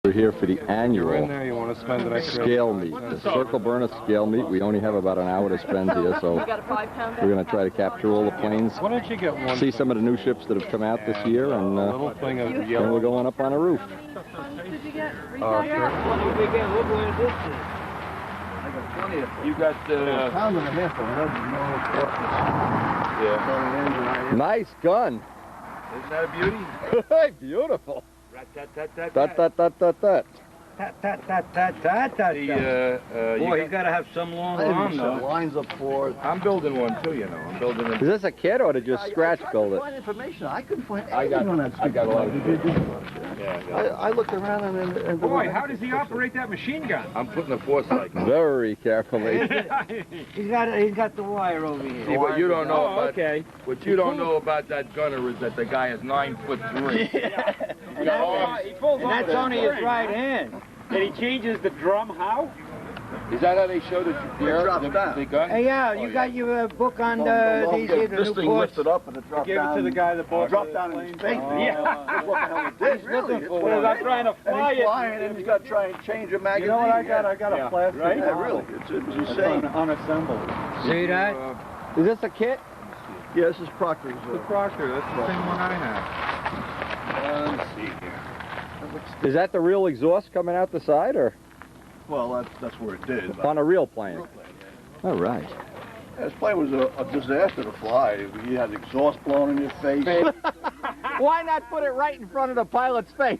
We're here for the You're annual in there, you want to spend an extra scale meet, the circle burner scale meet. We only have about an hour to spend here, so we're going to try to capture all the planes, Why don't you get one? see some of the new ships that have come out this year, and little thing of then yellow. we're going up on a roof. Sure. You got pound and a half of yeah. Nice gun. Isn't that a beauty? Beautiful. Rat-tat-tat-tat. That. Boy, you gotta have some long arm, though. Lines up for it. I'm building one too, you know. I'm building Is it. this a kit or did you scratch build it? Find information. I couldn't find I got anything on that. a lot of I looked around and Boy, how does he operate that machine gun? I'm putting a foresight. Very carefully. He's got the wire over here. See, what you don't know about okay. what you don't know about that gunner is that the guy is 9'3". He pulls And that's only his right hand. And he changes the drum how? Is that how they show the gun? Hey, yeah, you got your book on these here, the This new thing ports. lifted up and it dropped Give down. it to the guy that bought dropped the down in plane. his face. Yeah. What the hell it did, really? Because I'm trying to fly And he's flying it. and he's got to try and change a magazine. You know what I got? I got a plastic. Right? Yeah, really. It's insane. Unassembled. See that? Is this a kit? Yeah, this is Proctor's. The Proctor, that's the same one I have. Let's see here. Is that the real exhaust coming out the side or Well, that's where it did. on a real plane? All right. Yeah, this plane was a disaster to fly. You had exhaust blowing in your face. Why not put it right in front of the pilot's face?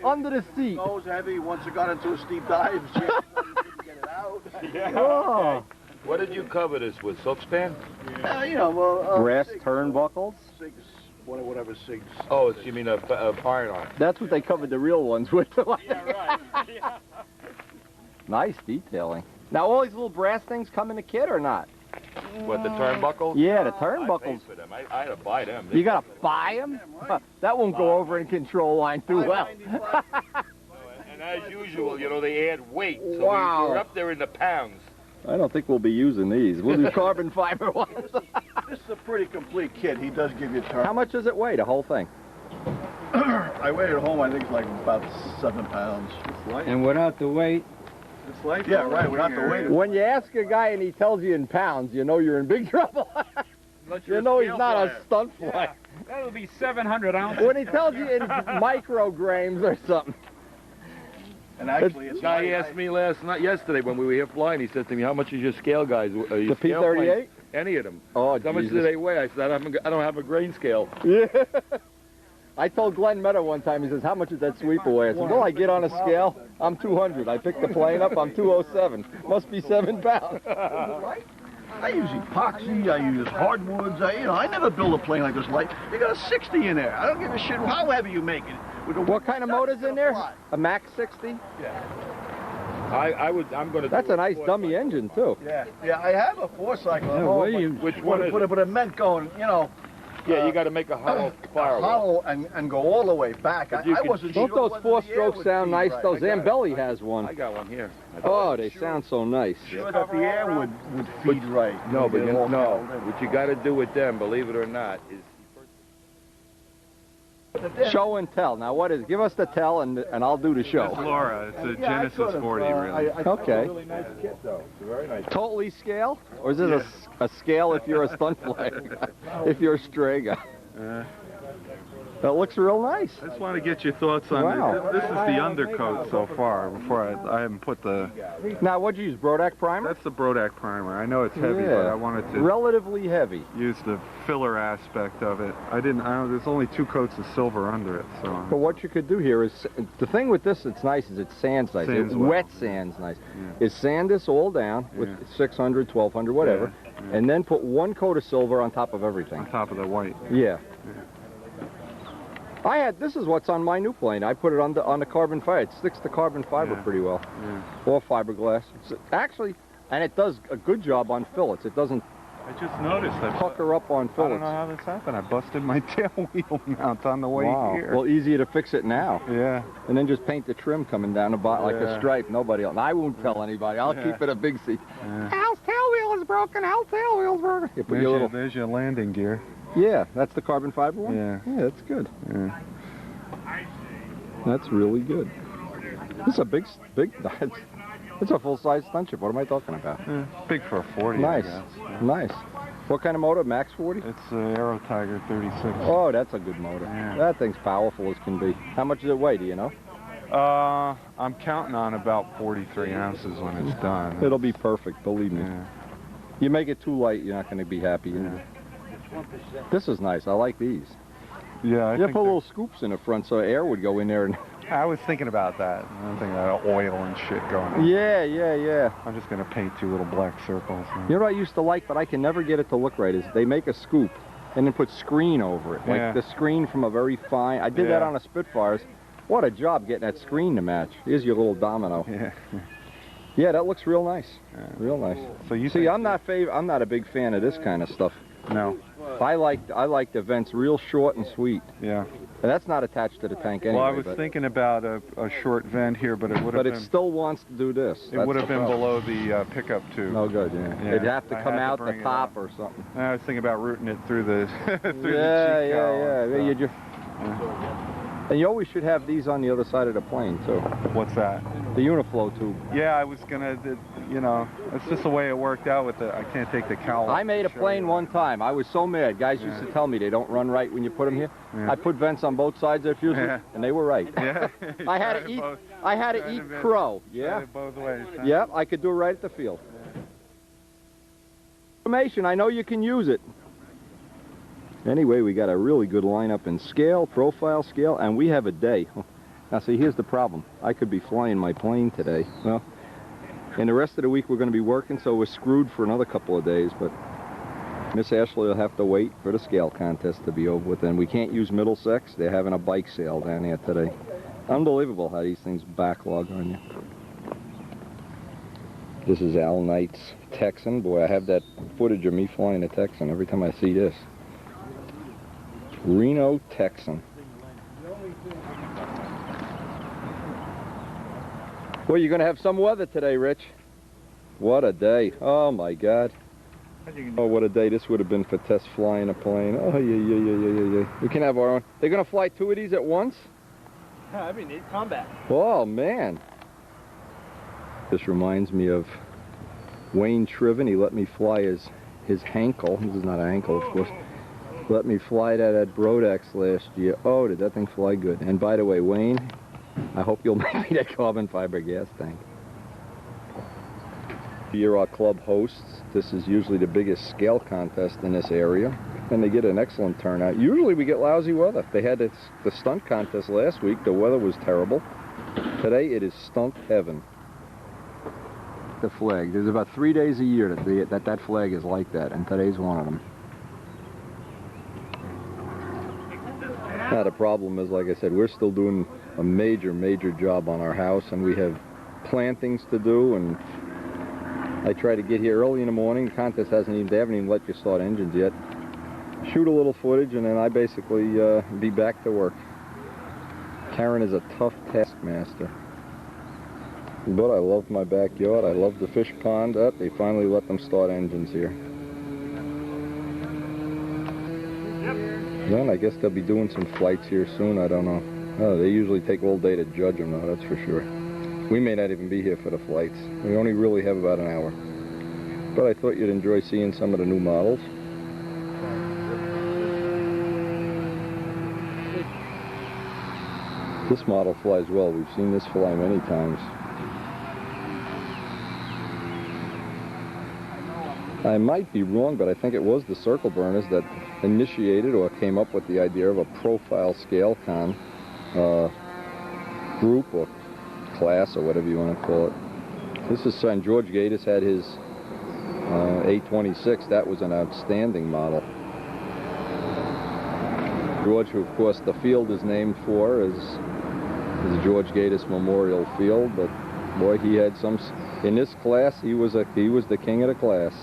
Under the seat. Nose heavy. Once it got into a steep dive, she couldn't get it out. Oh. What did you cover this with? Soap span? You know, well, Brass Sigs, turnbuckles? Sigs, whatever Sigs. Oh, you mean a firing arm? That's what they covered the real ones with. Yeah, right. Yeah. Nice detailing. Now all these little brass things come in the kit or not? What, the turnbuckles? Yeah, the I turnbuckles. paid for them. I had to buy them. You gotta buy them? That won't go over in control line too well. And as usual, you know, they add weight. So Wow. we're up there in the pounds. I don't think we'll be using these. We'll do carbon fiber ones. This is a pretty complete kit. He does give you turn. How much does it weigh, the whole thing? I weighed it at home, I think it's like about 7 pounds. And without the weight, It's like Yeah, right, without the weight. When you ask a guy and he tells you in pounds, you know you're in big trouble. You know he's not a stunt flyer. That'll be 700 ounces. When he tells you in micrograms or something. And actually, it's Guy asked me yesterday when we were here flying, he said to me, how much is your scale, guys? The P-38? Any of them. Oh, How much do Jesus. they weigh? I said, I don't have a grain scale. Yeah. I told Glenn Meadow one time, he says, how much is that sweep away? I said, well, I get on a scale, I'm 200. I pick the plane up, I'm 207. Must be 7 pounds. I use epoxy, I use hardwoods, I never build a plane like this light. You got a 60 in there. I don't give a shit how heavy you make it. What kind of motor's in there? A Max 60? Yeah. I'm going to. That's a nice dummy engine, too. Yeah, I have a 4-cycle at Yeah, home, what do you- but- Which one is it? but it meant going, Yeah, you got to make a hollow fire. hollow and go all the way back. I you can- wasn't Don't sure those whether the 4-strokes air sound would nice, feed though? right. Zambelli has one. I got one here. Oh, they sound so nice. Sure that the air would feed right. No, but Get it all held in. what you got to do with them, believe it or not, is Show and tell. Now, what is? Give us the tell, and I'll do the show. Laura, it's a Yeah, I Genesis sort of, 40, really. Okay. really nice kit, though. It's a very nice. Totally scale? Or is it a scale if you're a stunt flyer guy? If you're a stray guy? That looks real nice. I just want to get your thoughts on Wow. this. This is the undercoat so far. Before I haven't put the. Now, what'd you use? Brodak primer? That's the Brodak primer. I know it's heavy, Yeah. but I wanted to Relatively heavy. use the filler aspect of it. I don't. There's only 2 coats of silver under it, so. But what you could do here is, the thing with this that's nice is it sands nice. Sands It well. wet sands nice. Yeah. Is sand this all down with Yeah. 600, 1200, whatever, Yeah. and then put 1 coat of silver on top of everything. On top of the white. Yeah. This is what's on my new plane. I put it on the carbon fiber. It sticks to carbon fiber Yeah. pretty well. Yeah. Or fiberglass. It's actually, and it does a good job on fillets. It doesn't I just noticed. pucker up on I fillets. don't know how this happened. I busted my tail wheel mount on the way Wow. here. Well, easier to fix it now. Yeah. And then just paint the trim coming down the bottom like a Yeah. stripe. Nobody else. I won't tell anybody. I'll keep it a big secret. Yeah. Al's tail wheel is broken. Al's tail wheel's broken. You put your little. There's your landing gear. Yeah, that's the carbon fiber one? Yeah. Yeah, that's good. Yeah. That's really good. This is a big. It's a full-size stunt ship. What am I talking about? Yeah, big for a 40. Nice, I guess. Yeah. nice. What kind of motor? Max 40? It's an Aero Tiger 36. Oh, that's a good motor. Yeah. That thing's powerful as can be. How much does it weigh? Do you know? I'm counting on about 43 ounces when it's done. It'll be perfect. Believe me. Yeah. You make it too light, you're not going to be happy. Yeah. This is nice. I like these. Yeah, You put little scoops in the front so air would go in there. And I was thinking about that. I'm thinking about oil and shit going on. yeah. I'm just going to paint 2 little black circles. You know what I used to like, but I can never get it to look right, is they make a scoop and then put screen over it. Yeah. Like the screen from a very fine... I did that on a Spitfires. What a job getting that screen to match. Here's your little domino. Yeah. Yeah, that looks real nice. Real nice. So you see, I'm not a big fan of this kind of stuff. No. I like the vents real short and sweet. Yeah. And that's not attached to the tank anyway. Well, I was thinking about a short vent here, but it would have been... But it still wants to do this. It would have been below the pickup tube. No good, yeah. It'd have to come out the top or something. I was thinking about routing it through the through yeah, the cheek cowl. And you always should have these on the other side of the plane, too. What's that? The Uniflow tube. Yeah, I was going to, you know, it's just the way it worked out with the, I can't take the cowl. I made a plane one time. I was so mad. Guys used to tell me they don't run right when you put them here. Yeah. I put vents on both sides of the fuselage, and they were right. Yeah. I had to eat crow. Yeah. Both ways. Huh? Yep, I could do it right at the field. Information, I know you can use it. Anyway, we got a really good lineup in scale, profile scale, and we have a day. Now see, here's the problem. I could be flying my plane today. Well, and the rest of the week we're going to be working, so we're screwed for another couple of days, but Miss Ashley will have to wait for the scale contest to be over with, and we can't use Middlesex. They're having a bike sale down here today. Unbelievable how these things backlog on you. This is Al Knight's Texan. Boy, I have that footage of me flying a Texan every time I see this. Reno Texan. Well, you're going to have some weather today, Rich. What a day. Oh, my God. Oh, what a day this would have been for Tess flying a plane. Oh, yeah. We can have our own. They're going to fly 2 of these at once? I mean, it's combat. Oh, man. This reminds me of Wayne Triven. He let me fly his Hankel. This is not an Hankel, of course. Let me fly that at Brodex last year. Oh, did that thing fly good. And by the way, Wayne, I hope you'll make me that carbon fiber gas tank. You're our club hosts. This is usually the biggest scale contest in this area, and they get an excellent turnout. Usually we get lousy weather. They had the stunt contest last week. The weather was terrible. Today it is stunt heaven. The flag. There's about 3 days a year that flag is like that, and today's one of them. Now the problem is, like I said, we're still doing a major job on our house, and we have plantings to do, and I try to get here early in the morning. The contest they haven't even let you start engines yet. Shoot a little footage, and then I basically be back to work. Karen is a tough taskmaster. But I love my backyard. I love the fish pond. They finally let them start engines here. Then I guess they'll be doing some flights here soon. I don't know. Oh, they usually take all day to judge them, though, that's for sure. We may not even be here for the flights. We only really have about an hour. But I thought you'd enjoy seeing some of the new models. This model flies well. We've seen this fly many times. I might be wrong, but I think it was the Circle Burners that initiated or came up with the idea of a profile scale con group or class or whatever you want to call it. This is son George Gatis had his 826. That was an outstanding model. George, who of course the field is named for, is George Gatis Memorial Field. But boy, he had some. In this class, he was the king of the class.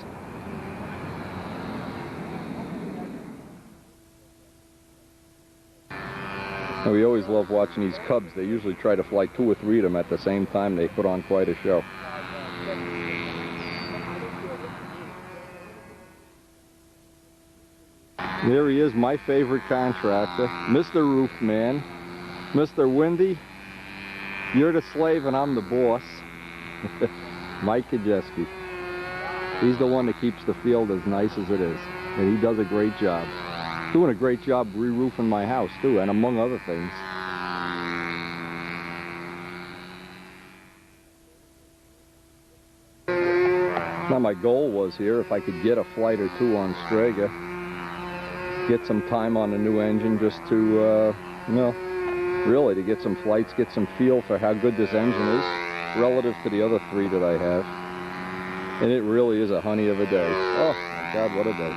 And we always love watching these Cubs. They usually try to fly 2 or 3 of them at the same time. They put on quite a show. There he is, my favorite contractor, Mr. Roofman, Mr. Windy. You're the slave and I'm the boss. Mike Kajeski. He's the one that keeps the field as nice as it is. And he does a great job. Doing a great job re-roofing my house too, and among other things. Now my goal was here, if I could get a flight or two on Strega, get some time on the new engine just to, you know, really to get some flights, get some feel for how good this engine is relative to the other three that I have. And it really is a honey of a day. Oh my God, what a day.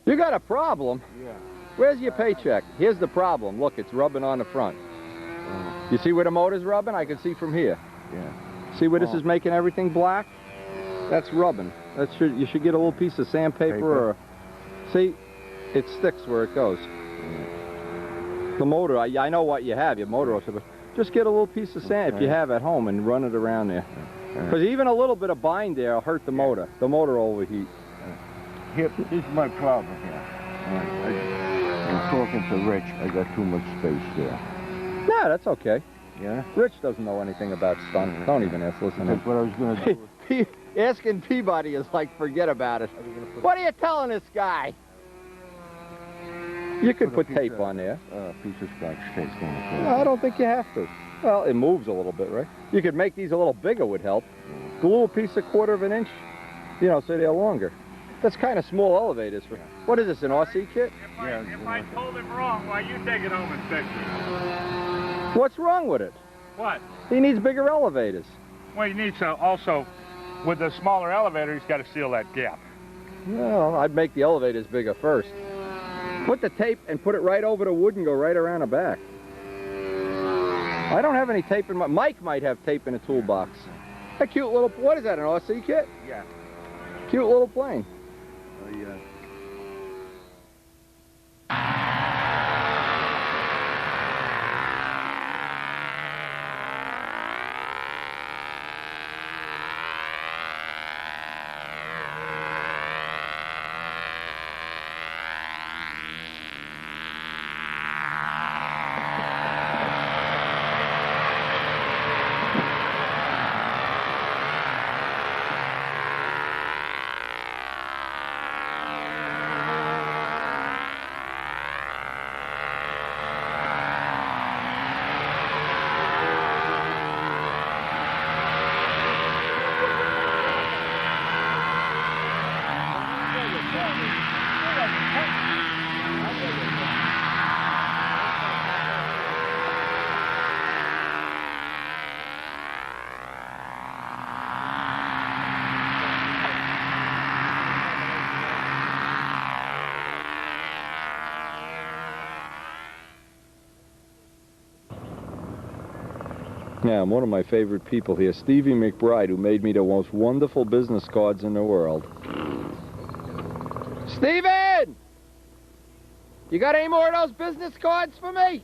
You got a problem? Yeah. Where's your paycheck? Here's the problem. Look, it's rubbing on the front. You see where the motor's rubbing? I can see from here. Yeah. See where this is making everything black? That's rubbing. You should get a little piece of sandpaper or... See? It sticks where it goes. The motor, I know what you have, your motor also, but just get a little piece of sand if you have at home and run it around there. Because even a little bit of bind there will hurt the motor. The motor will overheat. Here, this is my problem here. I'm talking to Rich. I got too much space there. No, that's okay. Yeah? Rich doesn't know anything about stunt. Don't even ask. Listen to That's what I was going to do. Asking Peabody is like, forget about it. What are you telling this guy? You could put tape on there. Piece of scotch tape on it. No, I don't think you have to. Well, it moves a little bit, right? You could make these a little bigger would help. Glue a piece a quarter of an inch, you know, so they're longer. That's kind of small elevators. For, what is this, an RC kit? If I told him wrong, why you take it home and fix it? What's wrong with it? What? He needs bigger elevators. Well, you need to also, with the smaller elevator, he's got to seal that gap. Well, I'd make the elevators bigger first. Put the tape and put it right over the wood and go right around the back. I don't have any tape in my... Mike might have tape in a toolbox. A cute little... What is that, an RC kit? Yeah. Cute little plane. Oh, yeah. Yeah, one of my favorite people here, Stevie McBride, who made me the most wonderful business cards in the world. Steven! You got any more of those business cards for me?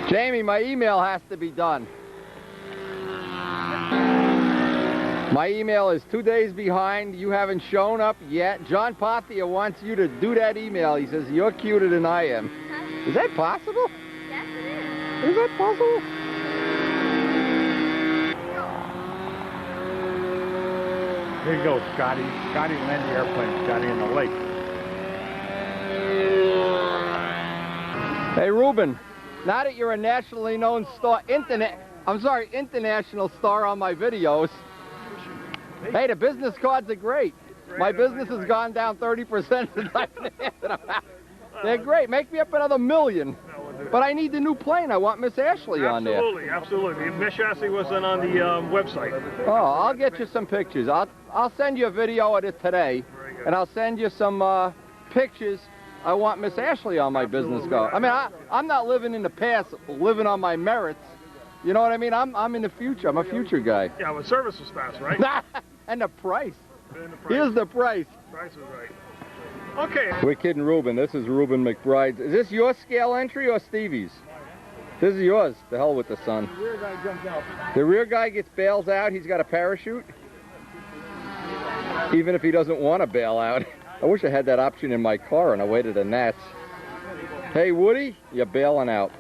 Jamie, my email has to be done. My email is 2 days behind. You haven't shown up yet. John Pathia wants you to do that email. He says, you're cuter than I am. Is that possible? Yes, it is. Is that possible? Here you go, Scotty. Scotty landed the airplane. Scotty in the lake. Hey, Ruben, now that you're a nationally known star, international star on my videos, hey, the business cards are great. My business has gone down 30% since I've been handing them out. They're great. Make me up another $1 million. But I need the new plane. I want Miss Ashley on there. Absolutely, absolutely. Miss Ashley wasn't on the website. Oh, I'll get you some pictures. I'll send you a video of it today, and I'll send you some pictures. I want Miss Ashley on my business card. I mean, I'm not living in the past, living on my merits. You know what I mean? I'm in the future. I'm a future guy. Yeah, well, service was fast, right? And the price. Here's the price. Price was right. Okay. We're kidding Ruben. This is Ruben McBride's. Is this your scale entry or Stevie's? This is yours. The hell with the sun. The rear guy jumped out. The rear guy bails out. He's got a parachute. Even if he doesn't want to bail out. I wish I had that option in my car and I waited a gnats. Hey, Woody, you're bailing out.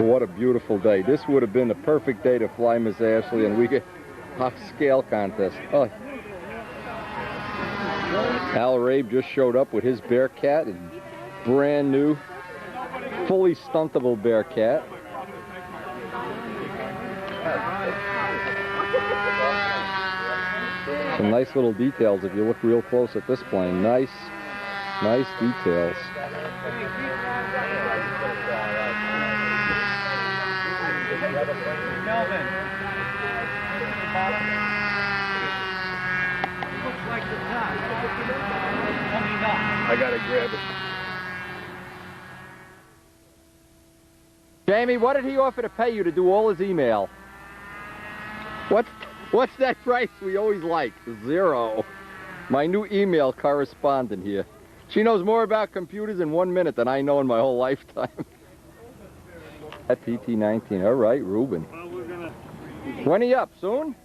What a beautiful day. This would have been the perfect day to fly Miss Ashley, and we get a scale contest. Oh. Al Rabe just showed up with his Bearcat, a brand new, fully stuntable Bearcat. Some nice little details if you look real close at this plane. Nice details. Melvin. Looks like the top. I gotta grab it. Jamie, what did he offer to pay you to do all his email? What's that price we always like? 0. My new email correspondent here. She knows more about computers in 1 minute than I know in my whole lifetime. That PT-19. All right, Ruben. Well, we're gonna When are you up? Soon?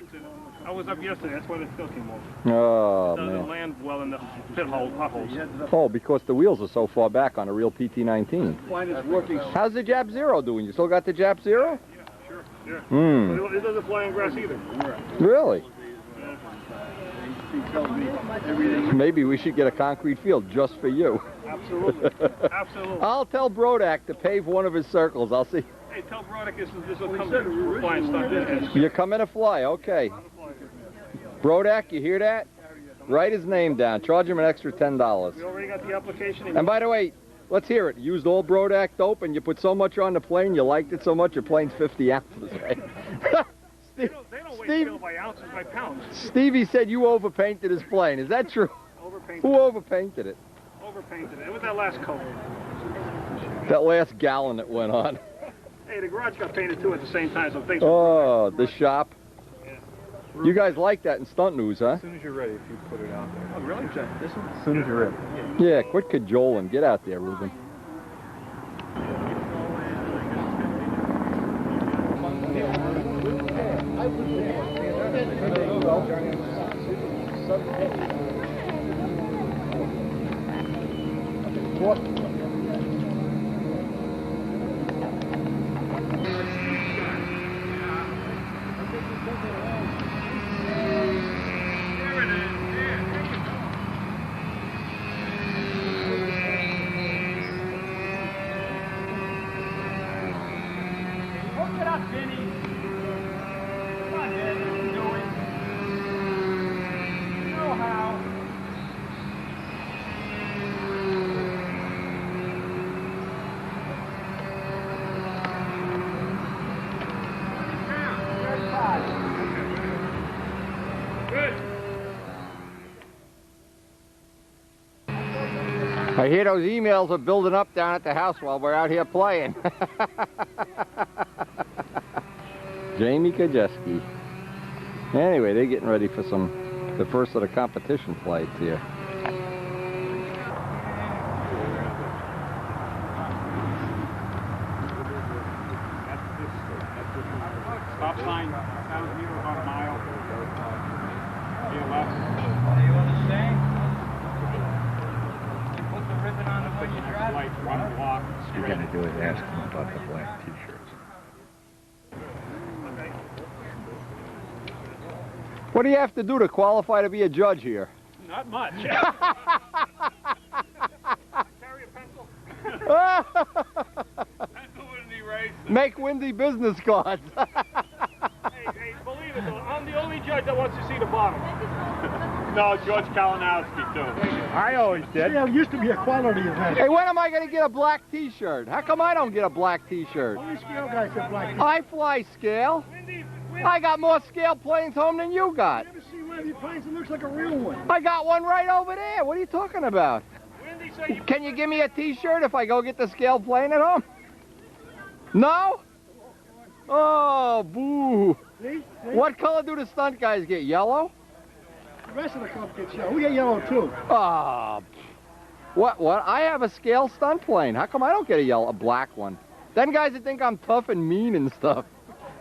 fix it. I was up yesterday. That's why the still came off. Oh, It doesn't man. land well in the pit hole, potholes. Oh, because the wheels are so far back on a real PT-19. Plane is working. How's the Jap Zero doing? You still got the Jap Zero? Sure, yeah. Hmm. It doesn't fly on grass either. Really? He tells me everything. Maybe we should get a concrete field just for you. Absolutely. Absolutely. I'll tell Brodak to pave one of his circles. I'll see. Hey, tell Brodick this will come we're flying stuff in. You come in to fly, okay. Brodak, you hear that? Write his name down. Charge him an extra $10. We already got the application. And by the way, let's hear it. You used all Brodak dope and you put so much on the plane, you liked it so much, your plane's 50 ounces, right? They don't weigh scale by ounces, by pounds. Stevie said you overpainted his plane. Is that true? Overpainted. Who overpainted it? Overpainted. It was that last coat. That last gallon that went on. Hey, the garage got painted too at the same time, so things. Oh, the shop. You guys like that in stunt news, huh? As soon as you're ready, if you put it out there. Oh, really? This one? As soon as you're ready. Yeah, quit cajoling. Get out there, Ruben. I hear those emails are building up down at the house while we're out here playing. Jamie Kajeski. Anyway, they're getting ready for the first of the competition flights here. Stop sign down here about a mile. Here left. You understand? You put the ribbon on it when you drive. Like one block. You're gonna do is ask them about the black t-shirts. What do you have to do to qualify to be a judge here? Not much. Carry a pencil. Pencil wouldn't erase. Make windy business cards. Hey, believe it though, I'm the only judge that wants to see the bottom. No, George Kalinowski too. I always did. Yeah, it used to be a quality event. Hey, when am I going to get a black T-shirt? How come I don't get a black T-shirt? Only scale guys have black. I fly scale. I got more scale planes home than you got. You ever see one of your planes that looks like a real one? I got one right over there. What are you talking about? Wendy said you Can you give me a T-shirt if I go get the scale plane at home? No? Oh, boo. See? What color do the stunt guys get? Yellow? The rest of the club gets yellow. We get yellow too. Ah, what? I have a scale stunt plane. How come I don't get a black one? Then guys that think I'm tough and mean and stuff.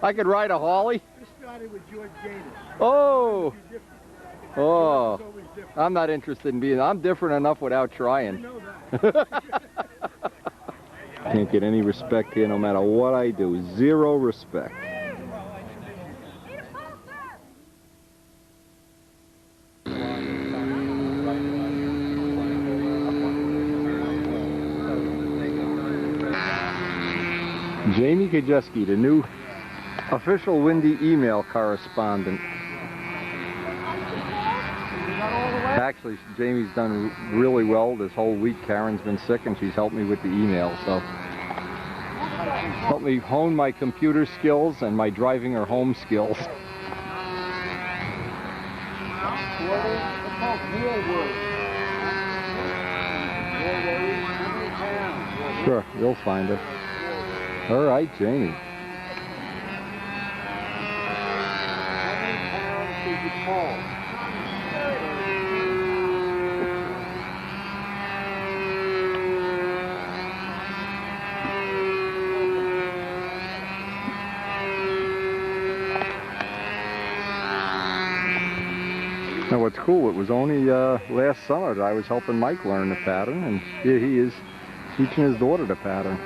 I could ride a Harley. This started with George Gator. Oh. Oh. It's always different. I'm not interested in being. I'm different enough without You trying. know that. Can't get any respect here no matter what I do. Zero respect. Jamie Kajeski, the new official Windy email correspondent. Actually, Jamie's done really well this whole week. Karen's been sick and she's helped me with the email, so helped me hone my computer skills and my driving her home skills. Sure, you'll find it. All right, Jamie. Now what's cool, it was only last summer that I was helping Mike learn the pattern, and here he is teaching his daughter the pattern.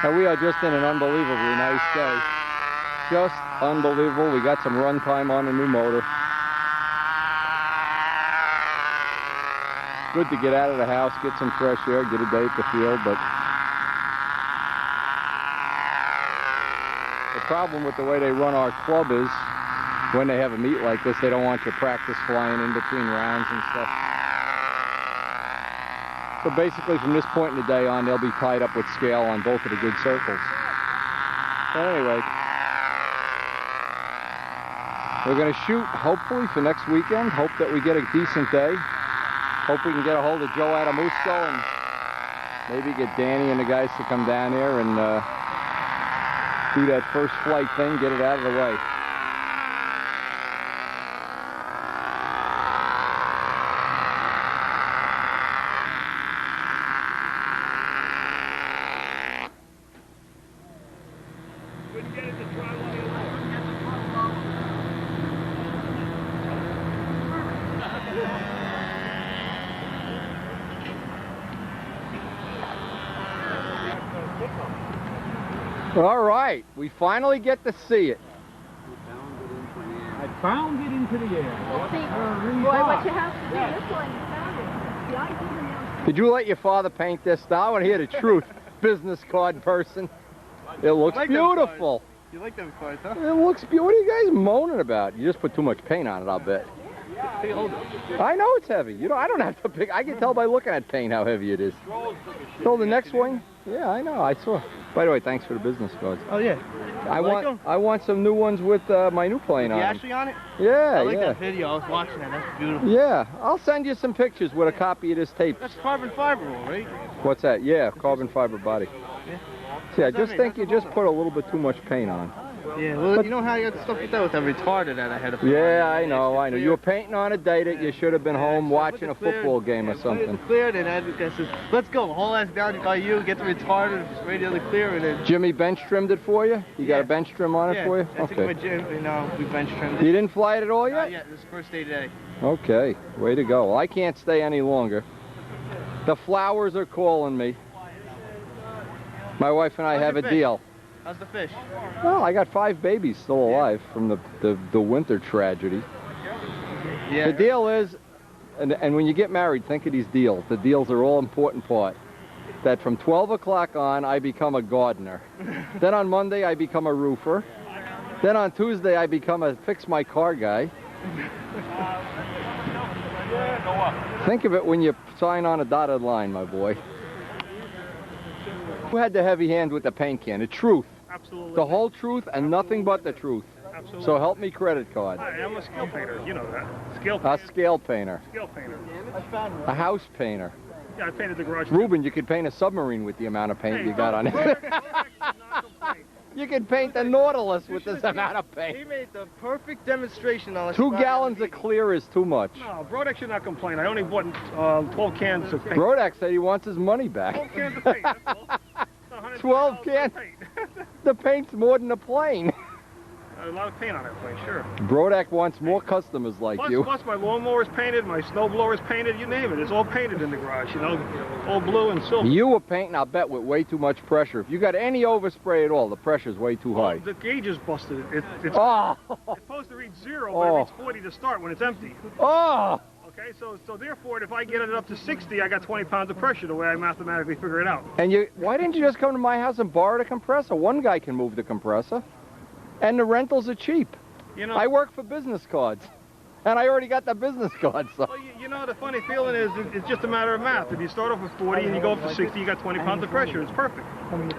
Now we are just in an unbelievably nice day. Just unbelievable. We got some run time on the new motor. Good to get out of the house, get some fresh air, get a day at the field, but the problem with the way they run our club is when they have a meet like this, they don't want you to practice flying in between rounds and stuff. So basically from this point in the day on, they'll be tied up with scale on both of the good circles. But anyway, we're going to shoot hopefully for next weekend. Hope that we get a decent day. Hope we can get a hold of Joe Adamusco and maybe get Danny and the guys to come down here and do that first flight thing, get it out of the way. All right, we finally get to see it. I found it into the air. Boy, what you have to do this one, you found it. The idea. Did you let your father paint this? I want to hear the truth, business card person. It looks beautiful. You like them cards, huh? It looks beautiful. What are you guys moaning about? You just put too much paint on it, I'll bet. I know it's heavy. You know, I don't have to pick. I can tell by looking at paint how heavy it is. So the next one? Yeah, I know. I saw. By the way, thanks for the business cards. Oh yeah. I want some new ones with my new plane on. You them. actually on it? Yeah, I like yeah. that video. I was watching that. That's beautiful. Yeah, I'll send you some pictures with a copy of this tape. That's carbon fiber, right? What's that? Yeah, carbon fiber body. Yeah. See, I just think you just put a little bit too much paint on. Yeah, well, you know how you got stuff with that with that retarded that I had to put Yeah, on. I know. You were painting on a day that you should have been home watching a football game or something. Cleared, and I said, let's go. Haul ass down by you, get the retarded, radially clear, and then... Jimmy bench trimmed it for you? You got a bench trim on it for you? I took my gym, we bench trimmed it. You didn't fly it at all yet? Not yet. This is the first day today. Okay, way to go. Well, I can't stay any longer. The flowers are calling me. My wife and I have a deal. How's the fish? Well, I got 5 babies still alive from the winter tragedy. Yeah. The deal is, and when you get married, think of these deals. The deals are all important part. That from 12 o'clock on, I become a gardener. Then on Monday, I become a roofer. Then on Tuesday, I become a fix my car guy. Think of it when you sign on a dotted line, my boy. Who had the heavy hand with the paint can? The truth. Absolutely. The whole truth and nothing but the truth. Absolutely. So help me credit card. I'm a scale painter. You know that. Scale A scale painter. Scale painter. A house painter. Yeah, I painted the garage. Ruben, you could paint a submarine with the amount of paint you got on it. You could paint the Nautilus with this amount of paint. He made the perfect demonstration on 2 gallons of clear is too much. No, Brodeck should not complain. I only bought 12 cans of paint. Brodeck said he wants his money back. 12 cans of paint, that's all. 12 cans. The paint's more than a plane. A lot of paint on that plane, sure. Brodeck wants more customers like you. Plus my lawnmower's painted, my snowblower's painted, you name it. It's all painted in the garage, you know, all blue and silver. You were painting, I'll bet, with way too much pressure. If you got any overspray at all, the pressure's way too high. The gauge is busted. It's supposed to read 0, but it reads 40 to start when it's empty. Oh! Okay, so therefore, if I get it up to 60, I got 20 pounds of pressure, the way I mathematically figure it out. And why didn't you just come to my house and borrow the compressor? One guy can move the compressor. And the rentals are cheap. You know, I work for business cards. And I already got the business cards. So. Well, you know, the funny feeling is it's just a matter of math. If you start off with 40 and you go up to 60, you got 20 pounds of pressure. It's perfect.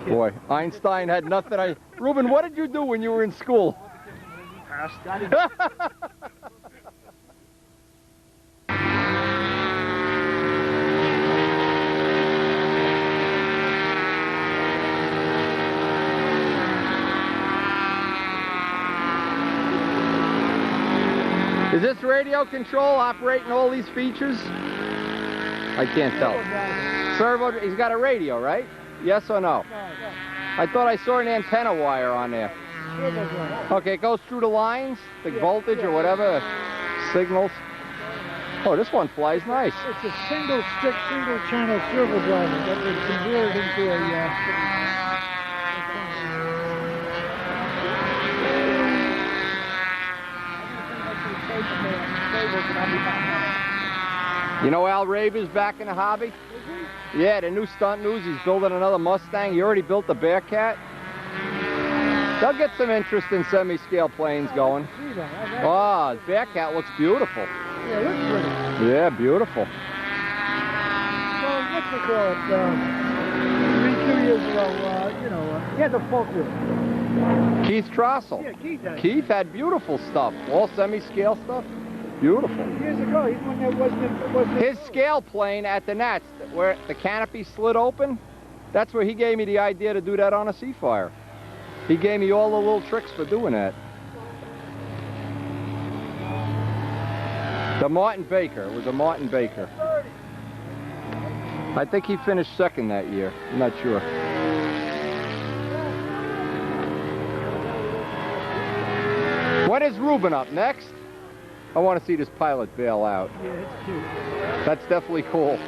Boy, Einstein had nothing. Ruben, what did you do when you were in school? Passed. Is this radio control operating all these features? I can't tell. Servo, he's got a radio, right? Yes or no? I thought I saw an antenna wire on there. Okay, it goes through the lines, the voltage or whatever, signals. Oh, this one flies nice. It's a single stick, single channel servo driver that was converted into a... You know Al Raver's back in the hobby? Yeah, the new stunt news, he's building another Mustang. He already built the Bearcat. They'll get some interest in semi-scale planes going. Oh, the Bearcat looks beautiful. Yeah, it looks pretty. Yeah, beautiful. Well, what's it called? 2 years ago, you know, he had the folk with him. Keith Trossel. Yeah, Keith had. Keith had beautiful stuff. All semi-scale stuff. Beautiful. Years ago, he's one that wasn't His scale plane at the Nats, where the canopy slid open, that's where he gave me the idea to do that on a Seafire. He gave me all the little tricks for doing that. The Martin Baker. It was a Martin Baker. I think he finished second that year. I'm not sure. When is Ruben up next? I want to see this pilot bail out. Yeah, it's cute. That's definitely cool.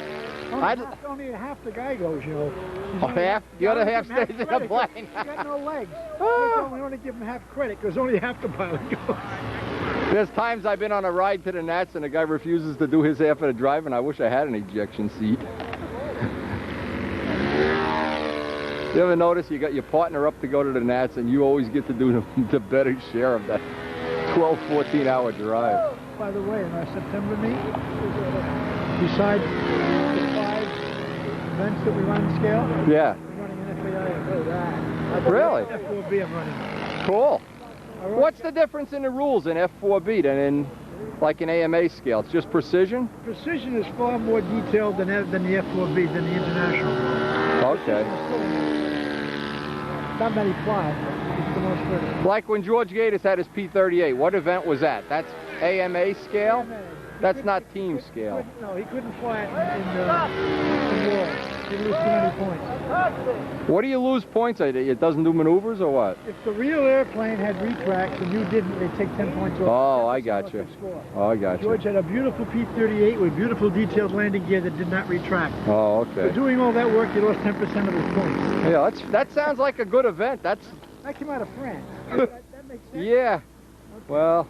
Only half the guy goes, you know. Oh, half? The other half stays in the plane. He's got no legs. We only give him half credit because only half the pilot goes. There's times I've been on a ride to the Nats and the guy refuses to do his half of the drive, and I wish I had an ejection seat. You ever notice you got your partner up to go to the Nats and you always get to do the better share of that 12, 14-hour drive? by the way, in our September meet, besides the 5 events that we run in scale, Yeah. we're running an FAI. Really? F4B I'm running. Cool. What's the difference in the rules in F4B than in like an AMA scale? It's just precision? Precision is far more detailed than the F4B, than the international. Okay. Not many fly, but it's the most critical. Like when George Gatis had his P38, what event was that? That's AMA scale? That's not team scale. No, he couldn't fly it in war. He'd lose too many points. What do you lose points at? It doesn't do maneuvers or what? If the real airplane had retracts and you didn't, they'd take 10 points off. Oh, I got you. Oh, I got you. George had a beautiful P38 with beautiful detailed landing gear that did not retract. Oh, okay. For doing all that work, he lost 10% of his points. Yeah, that sounds like a good event. That came out of France. that makes sense. Yeah. Okay. Well,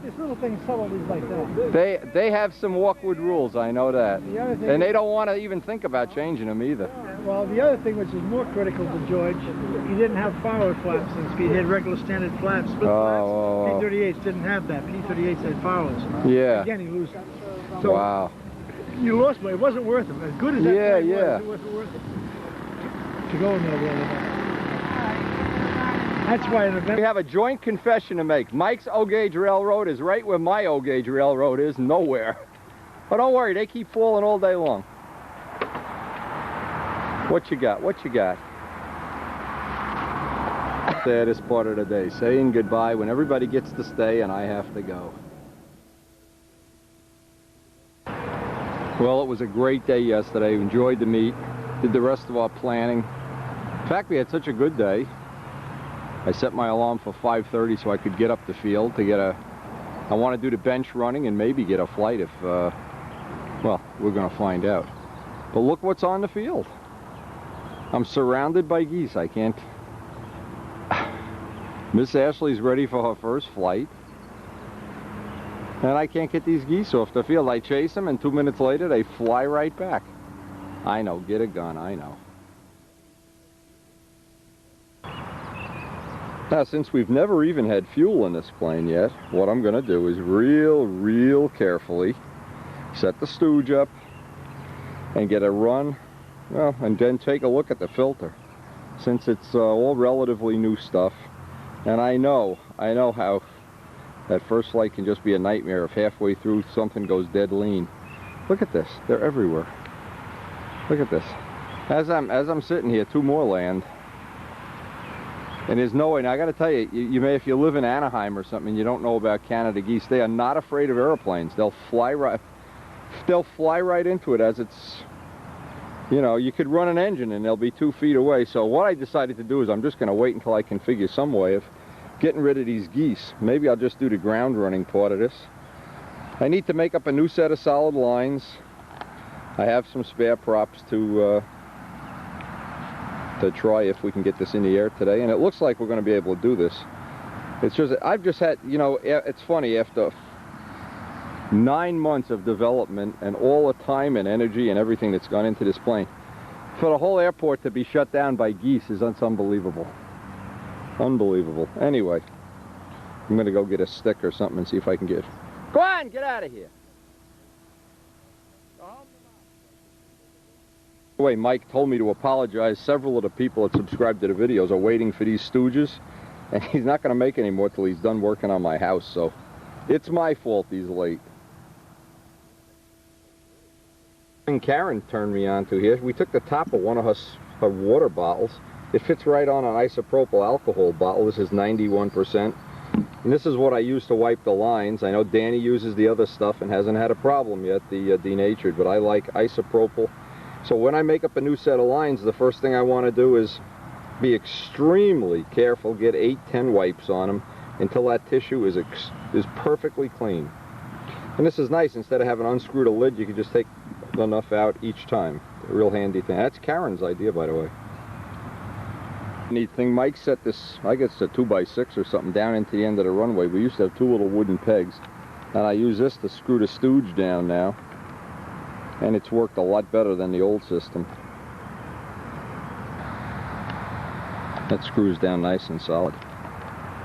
It's little things, subtleties like that. they have some awkward rules, I know that. The other thing And they don't want to even think about changing them either. Well, the other thing which is more critical to George, he didn't have forward flaps in speed. He had regular standard flaps, split flaps. P38s didn't have that. P38s had forwards. Yeah. Again, he loses. So Wow. You lost, but it wasn't worth it. As good as that plane yeah. was, it wasn't worth it. To go in there the other day. That's why an event... We have a joint confession to make. Mike's O-gauge railroad is right where my O-gauge railroad is, nowhere. But don't worry, they keep falling all day long. What you got? What you got? Saddest part of the day, saying goodbye when everybody gets to stay and I have to go. Well, it was a great day yesterday. Enjoyed the meet. Did the rest of our planning. In fact, we had such a good day. I set my alarm for 5:30 so I could get up the field to get I want to do the bench running and maybe get a flight if, well, we're going to find out. But look what's on the field. I'm surrounded by geese. I can't... Miss Ashley's ready for her first flight. And I can't get these geese off the field. I chase them and 2 minutes later they fly right back. I know, get a gun, I know. Now, since we've never even had fuel in this plane yet, what I'm going to do is real carefully set the stooge up and get a run, well, and then take a look at the filter. Since it's all relatively new stuff, and I know how that first flight can just be a nightmare if halfway through something goes dead lean. Look at this, they're everywhere. Look at this. As I'm sitting here, 2 more land. And there's no way, now I got to tell you, you may, if you live in Anaheim or something and you don't know about Canada geese, they are not afraid of airplanes. They'll fly right into it as it's, you know, you could run an engine and they'll be 2 feet away. So what I decided to do is I'm just going to wait until I can figure some way of getting rid of these geese. Maybe I'll just do the ground running part of this. I need to make up a new set of solid lines. I have some spare props to try if we can get this in the air today, and it looks like we're going to be able to do this. It's just, I've just had, you know, it's funny, after 9 months of development and all the time and energy and everything that's gone into this plane, for the whole airport to be shut down by geese is unbelievable. Unbelievable. Anyway, I'm going to go get a stick or something and see if I can get... Go on, get out of here. By the way, Mike told me to apologize. Several of the people that subscribe to the videos are waiting for these stooges, and he's not going to make any more till he's done working on my house, so it's my fault he's late. And Karen turned me on to here. We took the top of one of her water bottles. It fits right on an isopropyl alcohol bottle. This is 91%. And this is what I use to wipe the lines. I know Danny uses the other stuff and hasn't had a problem yet, the denatured, but I like isopropyl. So when I make up a new set of lines, the first thing I want to do is be extremely careful, get 8-10 wipes on them until that tissue is perfectly clean. And this is nice. Instead of having to unscrew the lid, you can just take enough out each time. A real handy thing. That's Karen's idea, by the way. Neat thing, Mike set this, I guess it's a 2x6 or something, down into the end of the runway. We used to have 2 little wooden pegs, and I use this to screw the stooge down now. And it's worked a lot better than the old system. That screws down nice and solid.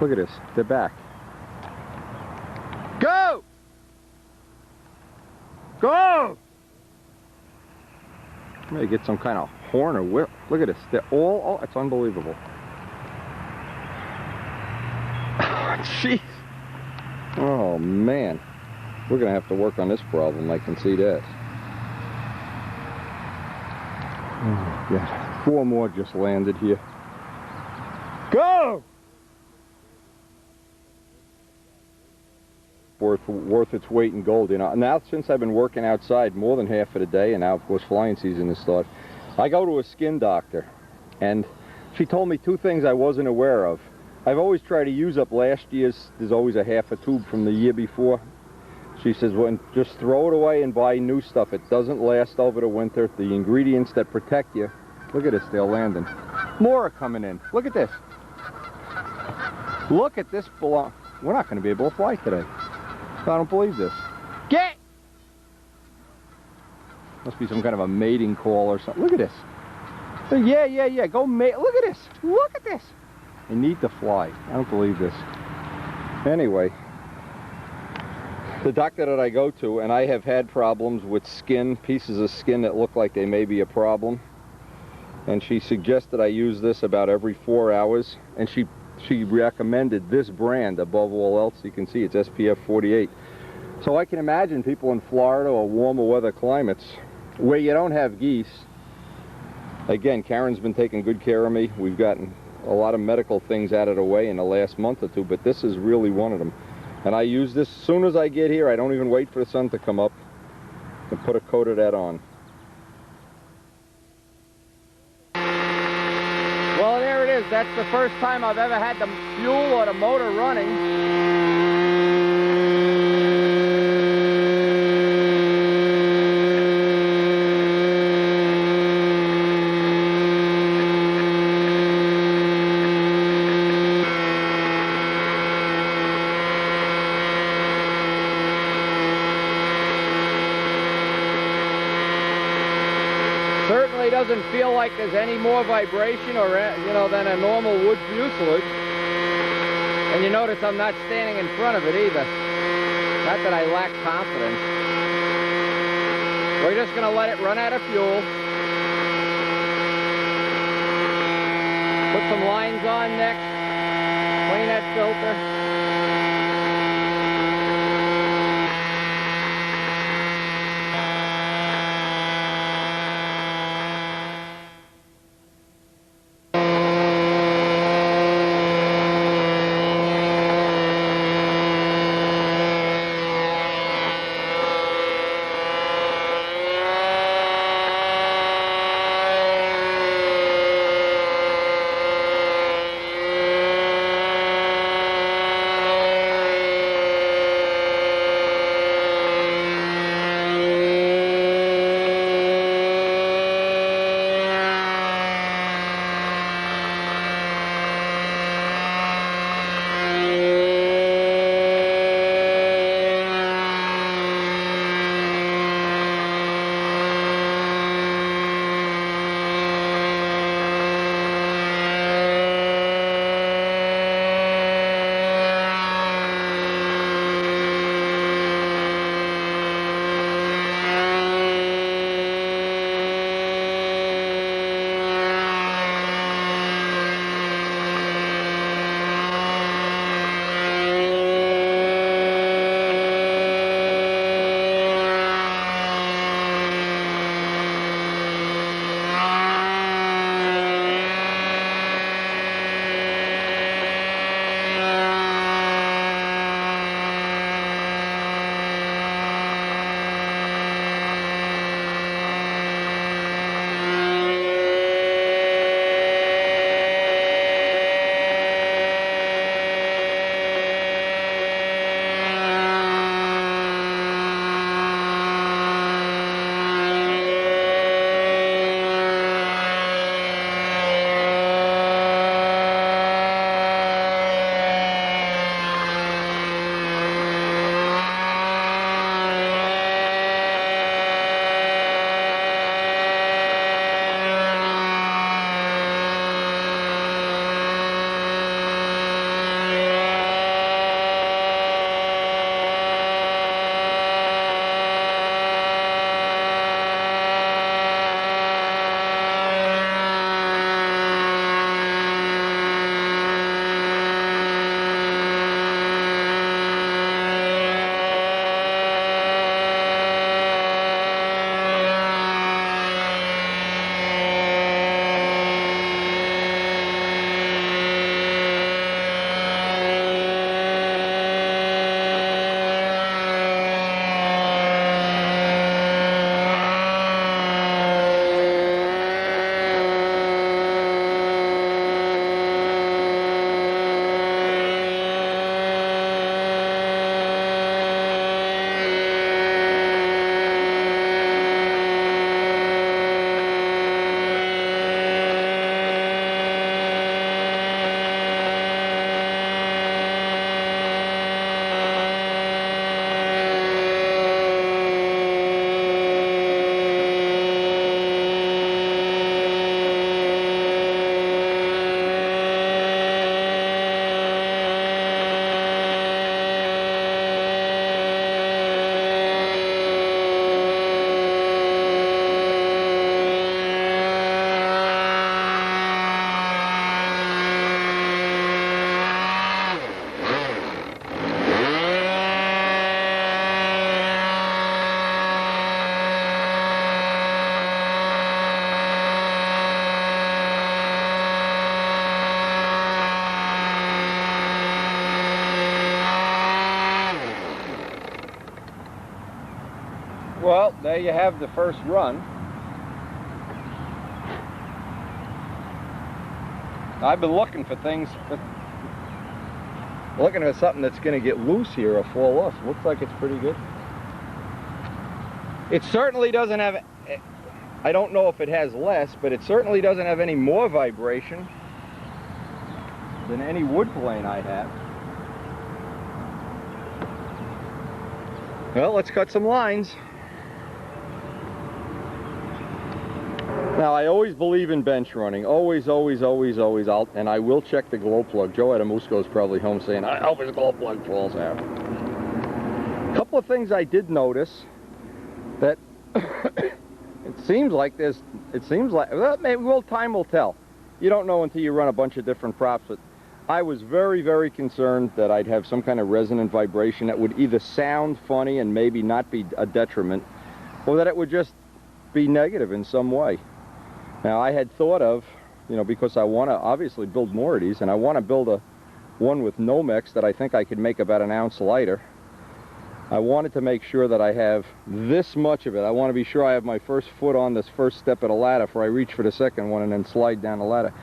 Look at this, they're back. Go! Go! Maybe get some kind of horn or whip. Look at this. They're all, it's unbelievable. Jeez. Oh, man. We're going to have to work on this problem. I can see that. Oh, God. 4 more just landed here. Go! Worth its weight in gold, you know. Now, since I've been working outside more than half of the day, and now, of course, flying season has started, I go to a skin doctor, and she told me 2 things I wasn't aware of. I've always tried to use up last year's. There's always a half a tube from the year before. She says, well, just throw it away and buy new stuff. It doesn't last over the winter. The ingredients that protect you. Look at this, they're landing. More are coming in. Look at this. Look at this. We're not going to be able to fly today. I don't believe this. Get! Must be some kind of a mating call or something. Look at this. Yeah. Go mate. Look at this. Look at this. I need to fly. I don't believe this. Anyway, the doctor that I go to, and I have had problems with skin, pieces of skin that look like they may be a problem. And she suggested I use this about every 4 hours. And she recommended this brand above all else. You can see it's SPF 48. So I can imagine people in Florida or warmer weather climates where you don't have geese. Again, Karen's been taking good care of me. We've gotten a lot of medical things out of the way in the last month or 2, but this is really one of them. And I use this as soon as I get here. I don't even wait for the sun to come up and put a coat of that on. Well, there it is. That's the first time I've ever had the fuel or the motor running. Certainly doesn't feel like there's any more vibration or, you know, than a normal wood fuselage. And you notice I'm not standing in front of it either. Not that I lack confidence. We're just going to let it run out of fuel. Put some lines on next. Clean that filter. Well, there you have the first run. I've been looking for things, looking for something that's going to get loose here or fall off. Looks like it's pretty good. It certainly doesn't have, I don't know if it has less, but it certainly doesn't have any more vibration than any wood plane I have. Well, let's cut some lines. Now, I always believe in bench running. Always, always, always, always. And I will check the glow plug. Joe Adamusco's probably home saying, I hope his glow plug falls out. A couple of things I did notice that it seems like, well, maybe time will tell. You don't know until you run a bunch of different props, but I was very, very concerned that I'd have some kind of resonant vibration that would either sound funny and maybe not be a detriment, or that it would just be negative in some way. Now, I had thought of, you know, because I want to obviously build more of these, and I want to build one with Nomex that I think I could make about an ounce lighter. I wanted to make sure that I have this much of it. I want to be sure I have my first foot on this first step of the ladder before I reach for the second one and then slide down the ladder.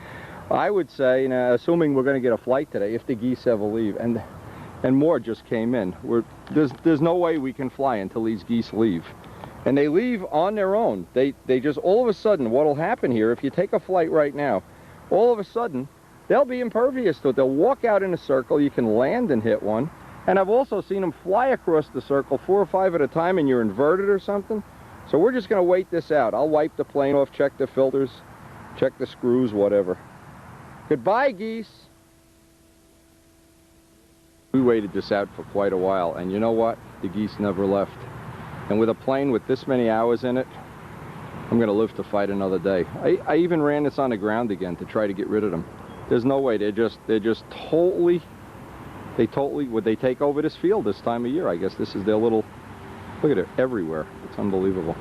I would say, you know, assuming we're going to get a flight today, if the geese ever leave, and more just came in, there's no way we can fly until these geese leave. And they leave on their own. They just, all of a sudden, what'll happen here, if you take a flight right now, all of a sudden, they'll be impervious to it. They'll walk out in a circle, you can land and hit one, and I've also seen them fly across the circle 4 or 5 at a time and you're inverted or something. So we're just gonna wait this out. I'll wipe the plane off, check the filters, check the screws, whatever. Goodbye, geese. We waited this out for quite a while, and you know what? The geese never left. And with a plane with this many hours in it, I'm going to live to fight another day. I even ran this on the ground again to try to get rid of them. There's no way. They're just totally, would they take over this field this time of year? I guess this is their little, look at it, everywhere. It's unbelievable.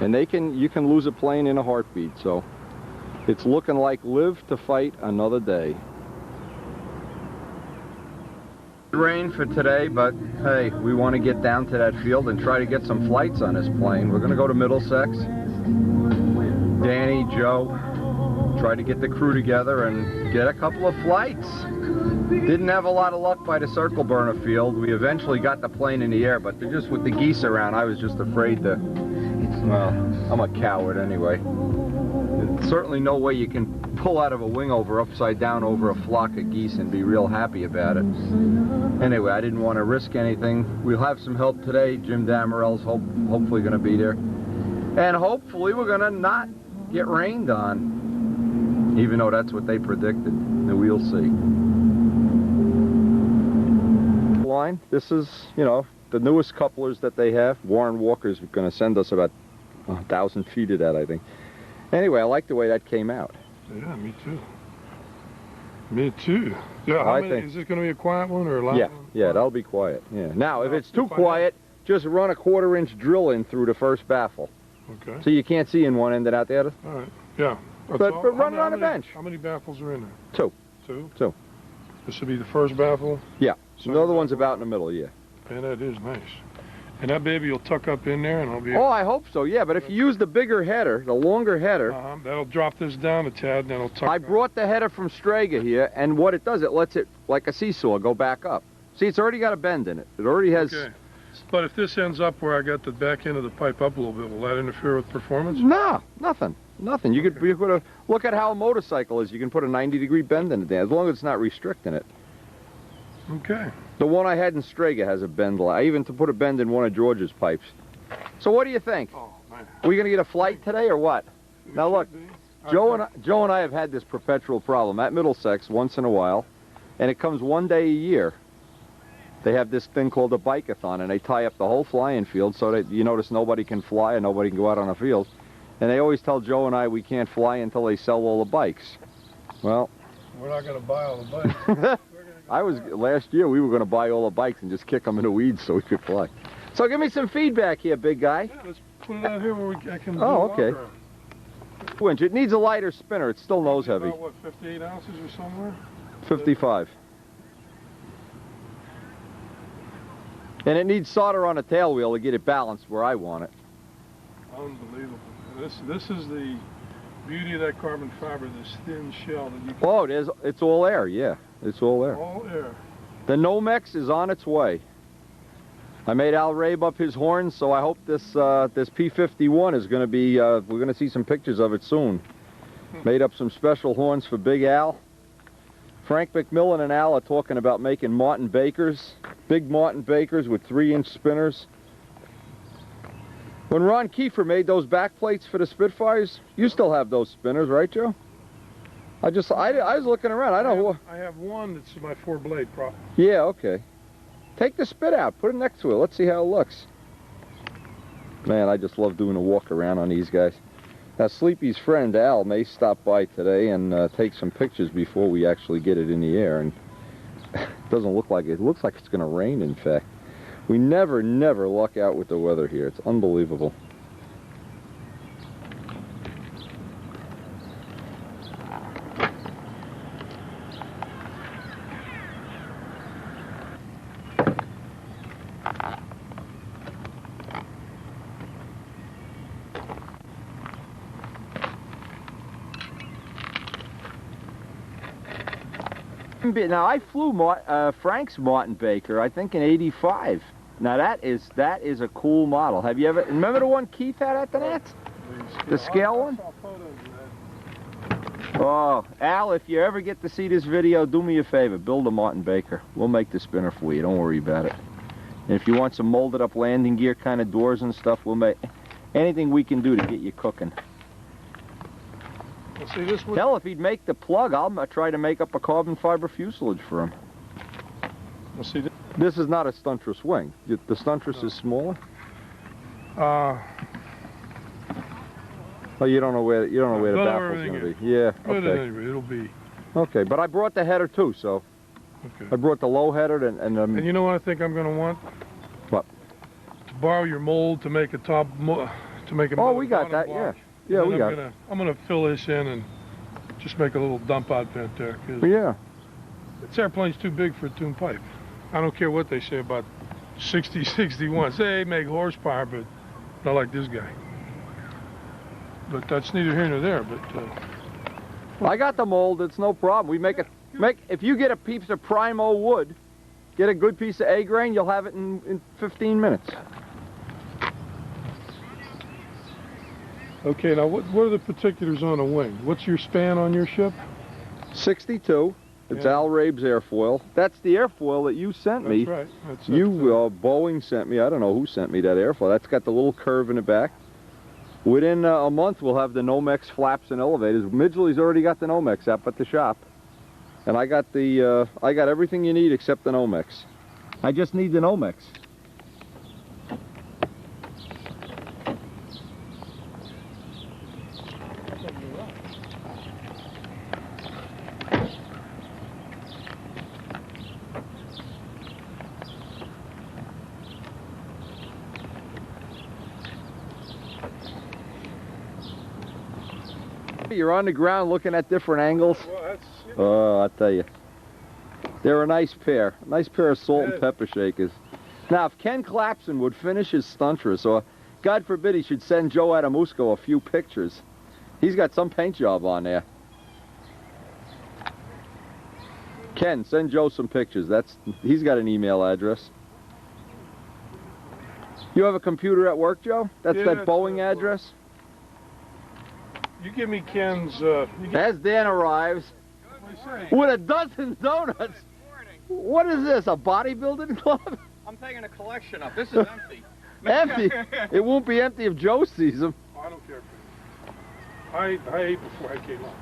And you can lose a plane in a heartbeat, so it's looking like live to fight another day. Rain for today, but hey, we want to get down to that field and try to get some flights on this plane. We're going to go to Middlesex. Danny, Joe, try to get the crew together and get a couple of flights. Didn't have a lot of luck by the circle burner field. We eventually got the plane in the air, but just with the geese around, I was just afraid to, well, I'm a coward anyway. There's certainly no way you can pull out of a wing over upside down over a flock of geese and be real happy about it. Anyway, I didn't want to risk anything. We'll have some help today. Jim Damerel's hopefully going to be there. And hopefully we're going to not get rained on, even though that's what they predicted. We'll see. Line. This is, you know, the newest couplers that they have. Warren Walker's going to send us about 1,000 feet of that, I think. Anyway, I like the way that came out. Yeah, me too. Me too. Yeah, how many, is this going to be a quiet one or a loud one? Yeah, that'll be quiet. Yeah. Now, if it's too quiet, just run a 1/4-inch drill in through the first baffle. Okay. So you can't see in one end and out the other. All right. Yeah. But run it on a bench. How many baffles are in there? 2. 2? 2. This should be the first baffle? Yeah. So the other one's about in the middle, yeah. And that is nice. And that baby will tuck up in there and I'll be... Oh, I hope so, yeah. But if you use the bigger header, the longer header... that'll drop this down a tad and it'll tuck I brought the header from Strega here, and what it does, it lets it, like a seesaw, go back up. See, it's already got a bend in it. It already has... Okay. But if this ends up where I got the back end of the pipe up a little bit, will that interfere with performance? No, nothing. Nothing. You could put a... Look at how a motorcycle is. You can put a 90-degree bend in it, as long as it's not restricting it. Okay. The one I had in Strega has a bend. I even to put a bend in one of George's pipes. So what do you think? Oh, man. Are we going to get a flight today or what? Now look, Joe and I have had this perpetual problem at Middlesex once in a while, and it comes one day a year. They have this thing called a bike-a-thon, and they tie up the whole flying field so that you notice nobody can fly and nobody can go out on the field. And they always tell Joe and I we can't fly until they sell all the bikes. Well, we're not going to buy all the bikes. Last year we were going to buy all the bikes and just kick them in the weeds so we could fly. So give me some feedback here, big guy. Yeah, let's put it out here where I can do okay. Winch. It needs a lighter spinner. It's still nose heavy. About, what, 58 ounces or somewhere? 55. And it needs solder on the tail wheel to get it balanced where I want it. Unbelievable. This is the beauty of that carbon fiber, this thin shell that you can... Oh, it's all air, yeah. It's all air. All air. The Nomex is on its way. I made Al rabe up his horns, so I hope this this P51 is going to be, we're going to see some pictures of it soon. Made up some special horns for Big Al. Frank McMillan and Al are talking about making Martin Bakers, big Martin Bakers with 3-inch spinners. When Ron Kiefer made those back plates for the Spitfires, you still have those spinners, right, Joe? I was looking around. I don't know. I have one that's my 4-blade prop. Yeah, okay. Take the spit out. Put it next to it. Let's see how it looks. Man, I just love doing a walk around on these guys. Now, Sleepy's friend Al may stop by today and take some pictures before we actually get it in the air. And it doesn't look like it. It looks like it's going to rain, in fact. We never luck out with the weather here. It's unbelievable. Now I flew Frank's Martin Baker, I think in '85. Now that is a cool model. Have you ever remember the one Keith had at the Nats? The scale one? Oh, Al, if you ever get to see this video, do me a favor, build a Martin Baker. We'll make the spinner for you. Don't worry about it. And if you want some molded up landing gear kind of doors and stuff, we'll make anything we can do to get you cooking. See, this one... Hell, if he'd make the plug, I'll try to make up a carbon fiber fuselage for him. See, this is not a stuntress wing. The stuntress is smaller. Oh, you don't know where the baffle's going to be. Yeah. Okay. It'll be. Okay, but I brought the header too, so. Okay. I brought the low header and you know what I think I'm going to want? What? To borrow your mold to make a top to make a. Oh, we got that. Block. Yeah. Yeah, we got it. I'm gonna fill this in and just make a little dump out vent there. Yeah. This airplane's too big for a tune pipe. I don't care what they say about 60, 61. Say they make horsepower, but not like this guy. But that's neither here nor there. But I got the mold. It's no problem. We make if you get a piece of Primo wood, get a good piece of A grain, you'll have it in 15 minutes. Okay, now what are the particulars on a wing? What's your span on your ship? 62. It's Al Rabe's airfoil. That's the airfoil that you sent me. That's right. Boeing sent me. I don't know who sent me that airfoil. That's got the little curve in the back. Within a month, we'll have the Nomex flaps and elevators. Midgley's already got the Nomex up at the shop, and I got everything you need except the Nomex. I just need the Nomex. You're on the ground looking at different angles. Oh, I tell you, they're a nice pair of salt and pepper shakers. Now, if Ken Clapson would finish his stuntress, or God forbid he should send Joe Adamusco a few pictures, he's got some paint job on there. Ken, send Joe some pictures. He's got an email address. You have a computer at work, Joe? That's that Boeing address? You give me Ken's... As Dan arrives with a dozen donuts. What is this, a bodybuilding club? I'm taking a collection up. This is empty. Empty? It won't be empty if Joe sees them. I don't care. I ate before I came up.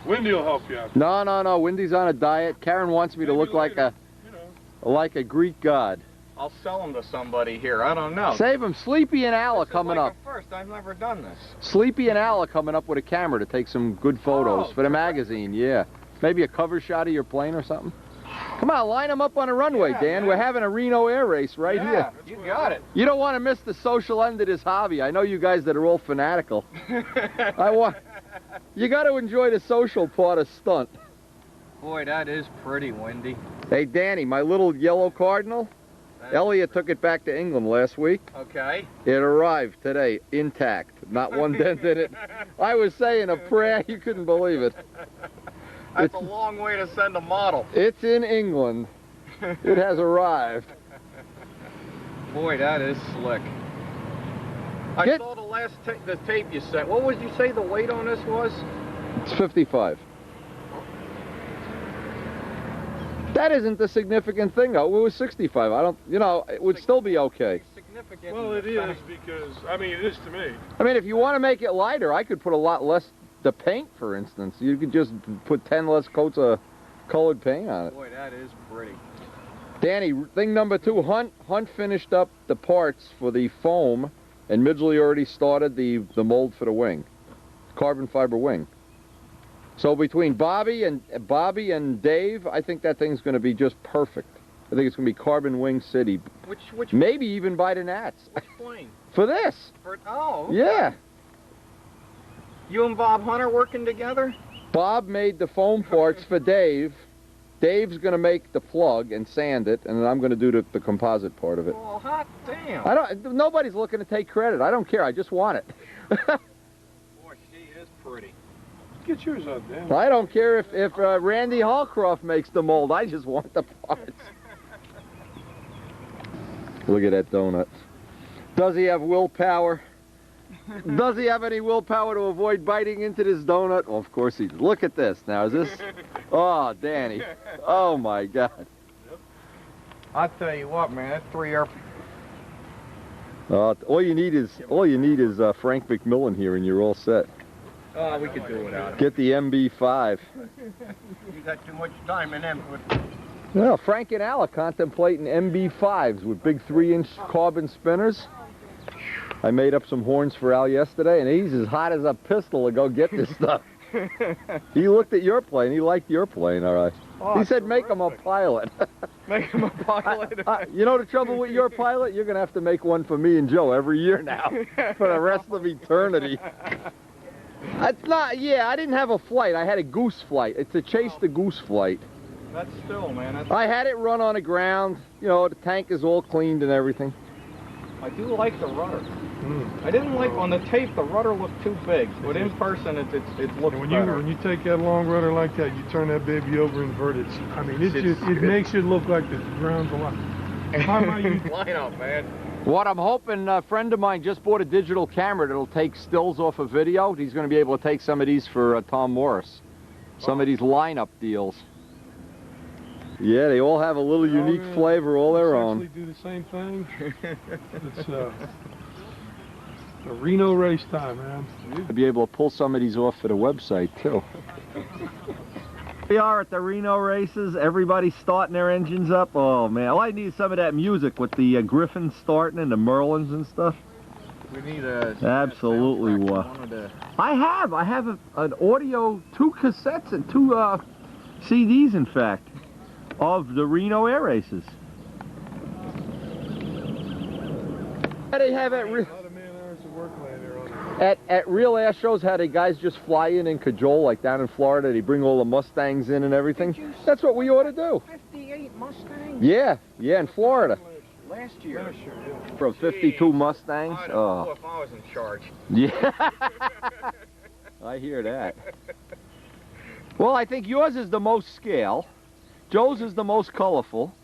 Wendy will help you out. No. Wendy's on a diet. Karen wants me to look like a Greek god. I'll sell them to somebody here. I don't know. Save them. Sleepy and Al are coming up. First, I've never done this. Sleepy and Al are coming up with a camera to take some good photos for the magazine. Yeah, maybe a cover shot of your plane or something. Come on, line them up on a runway, Dan. We're having a Reno air race right here. You got it. You don't want to miss the social end of this hobby. I know you guys that are all fanatical. You got to enjoy the social part of stunt. Boy, that is pretty, Wendy. Hey, Danny, my little yellow cardinal. Elliot took it back to England last week. Okay. It arrived today, intact. Not one dent in it. I was saying a prayer, you couldn't believe it. That's a long way to send a model. It's in England. It has arrived. Boy, that is slick. I saw the last the tape you sent. What would you say the weight on this was? It's 55. That isn't the significant thing, though. It was 65. I don't, you know, it would still be okay. Significant. Well, it is because, I mean, it is to me. I mean, if you want to make it lighter, I could put a lot less, the paint, for instance. You could just put 10 less coats of colored paint on it. Boy, that is pretty. Danny, thing number 2, Hunt finished up the parts for the foam, and Midgley already started the mold for the wing, carbon fiber wing. So between Bobby and Dave, I think that thing's going to be just perfect. I think it's going to be Carbon Wing City. Which maybe even by the Nats. Which plane? For this. Oh. Okay. Yeah. You and Bob Hunter working together? Bob made the foam parts for Dave. Dave's going to make the plug and sand it, and then I'm going to do the composite part of it. Oh, hot damn. Nobody's looking to take credit. I don't care. I just want it. Boy, she is pretty. Get yours up, Dan. I don't care if Randy Hallcroft makes the mold. I just want the parts. Look at that donut. Does he have willpower? Does he have any willpower to avoid biting into this donut? Well, of course he does. Look at this. Now, is this... Oh, Danny. Oh, my God. I'll tell you what, man. That's 3 air... All you need is Frank McMillan here, and you're all set. Oh, we could do without it. Get the MB5. You got too much time in them. Well, Frank and Al are contemplating MB5s with big 3-inch carbon spinners. I made up some horns for Al yesterday, and he's as hot as a pistol to go get this stuff. He looked at your plane. He liked your plane, all right. Oh, he said, make him a pilot. Make him a pilot. You know the trouble with your pilot? You're going to have to make one for me and Joe every year now for the rest of eternity. It's not, yeah, I didn't have a flight. I had a goose flight. It's a chase the goose flight. That's still, man. That's... I had it run on the ground. You know, the tank is all cleaned and everything. I do like the rudder. I didn't like, on the tape, the rudder looked too big. But in person, it looks better. When you take that long rudder like that, you turn that baby over inverted. I mean, it makes it look like the ground's alive. Line up, man. What I'm hoping, a friend of mine just bought a digital camera that'll take stills off a video. He's going to be able to take some of these for Tom Morris. Some of these lineup deals. Yeah, they all have a little unique flavor, all their own. Do the same thing. It's the Reno race time, man. I'll be able to pull some of these off for the website too. We are at the Reno races. Everybody's starting their engines up. Oh man, I need some of that music with the Griffins starting and the Merlins and stuff. We need a... Absolutely. I have an audio, 2 cassettes and 2 CDs, in fact, of the Reno air races. They have at real air shows how the guys just fly in and cajole, like down in Florida. They bring all the Mustangs in and everything. That's what we ought to do. 58 Mustangs? Yeah, in Florida. Last year. From 52 Mustangs. I don't know if I was in charge. Yeah. I hear that. Well, I think yours is the most scale. Joe's is the most colorful.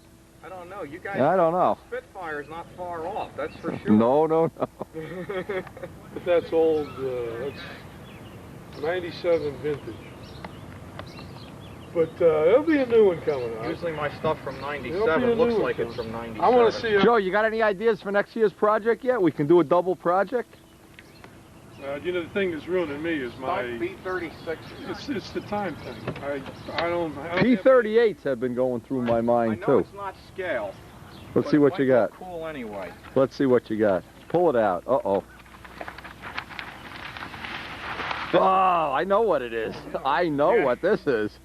I don't know. You guys. I don't know. Spitfire's not far off. That's for sure. No. But that's old. That's 97 vintage. But there'll be a new one coming out. Usually my stuff from 97 looks like it's from 97. I want to see. Joe, you got any ideas for next year's project yet? We can do a double project. You know, the thing that's ruining me is my B-36. It's the time thing. I don't P-38s have been going through my mind I know too. It's not scale. Let's see what you got. Cool anyway. Let's see what you got. Pull it out. Uh-oh. Oh, I know what it is. I know what this is.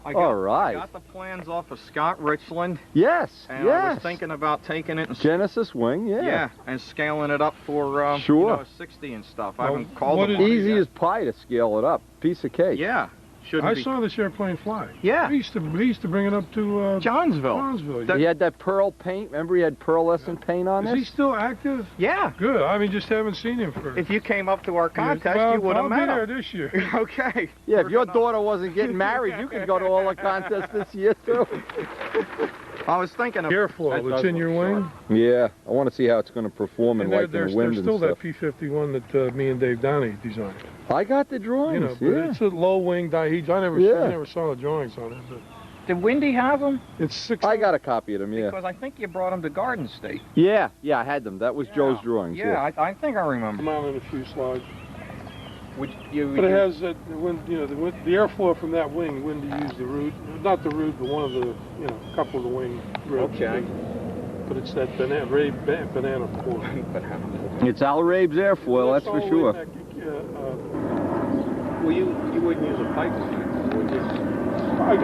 All right. I got the plans off of Scott Richland. Yes, and I was thinking about taking it and Genesis wing, yeah, and scaling it up for sure. You know, 60 and stuff. I haven't called it easy as pie to scale it up. Piece of cake. Yeah. Shouldn't I be. saw this airplane fly. Yeah. He used to bring it up to Johnsville. Johnsville. He had that pearl-escent paint on Is this? he still active? Yeah. Good. I mean, just haven't seen him for. If you came up to our contest, well, you would have I'll met be there him. this year. Okay. Yeah, if your daughter wasn't getting married, you could go to all the contests this year, too. I was thinking of Airfoil that's in your wing. Yeah, I want to see how it's going to perform in, like, in there's the wind and still stuff. that P-51 that me and Dave Downey designed. I got the drawings, But it's a low wing dihedral. I never saw the drawings on it. But Did Wendy have them? it's 6. I got a copy of them, yeah. Because I think you brought them to Garden State. Yeah, I had them. That was Joe's drawings, yeah. I think I remember. Come out in a fuselage. Would you, But it has the airflow from that wing. Wendy used the root, not the root, but one of the, couple of the wing ribs. Okay. But it's that banana core. It's Al Rabe's airfoil, that's for sure. Well, you wouldn't use a pipe cleaner, would you? I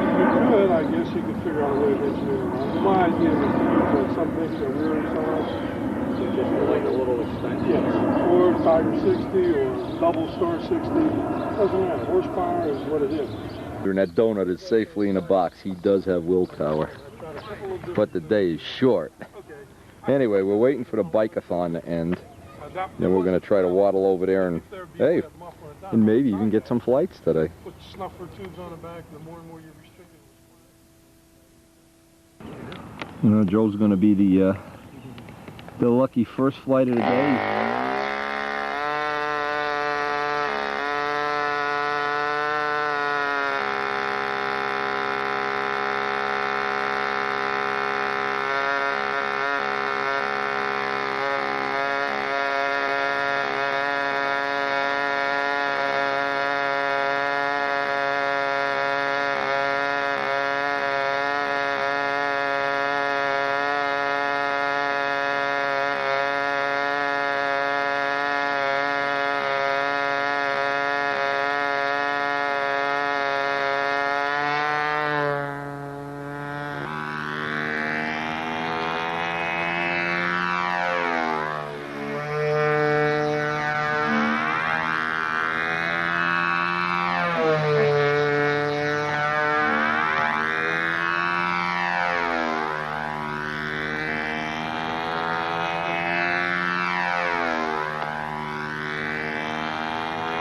guess you could figure out a way of engineering around. My idea was to use some mix of rear and side. So just like a little extension. Yeah, or Tiger 60 or double Star 60. Doesn't matter. Horsepower is what it is. And that donut is safely in a box. He does have willpower. But the day is short. Anyway, we're waiting for the bike-a-thon to end. Then we're going to try to waddle over there and, hey, and maybe even get some flights today. Put snuffer tubes on the back, and the more and more you're restricted. Joe's going to be the lucky first flight of the day.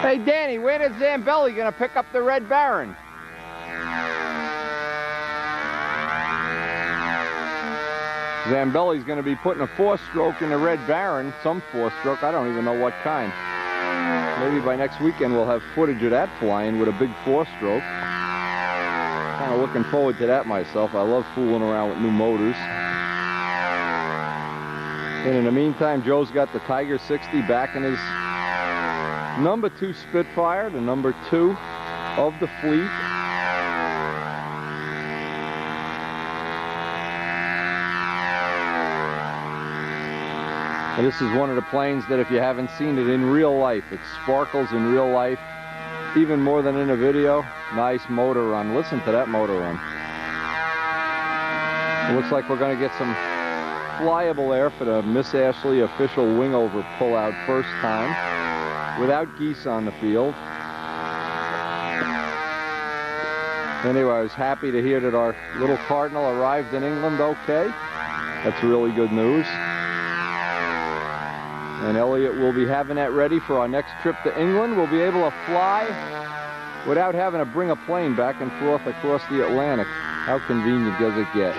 Hey, Danny, where is Zambelli going to pick up the Red Baron? Zambelli's going to be putting a 4-stroke in the Red Baron, some 4-stroke, I don't even know what kind. Maybe by next weekend we'll have footage of that flying with a big 4-stroke. Kind of looking forward to that myself. I love fooling around with new motors. And in the meantime, Joe's got the Tiger 60 back in his number 2 Spitfire, the number 2 of the fleet. And this is one of the planes that if you haven't seen it in real life, it sparkles in real life, even more than in a video. Nice motor run. Listen to that motor run. It looks like we're going to get some flyable air for the Miss Ashley official wingover pullout first time, without geese on the field. Anyway, I was happy to hear that our little Cardinal arrived in England okay. That's really good news. And Elliot will be having that ready for our next trip to England. We'll be able to fly without having to bring a plane back and forth across the Atlantic. How convenient does it get?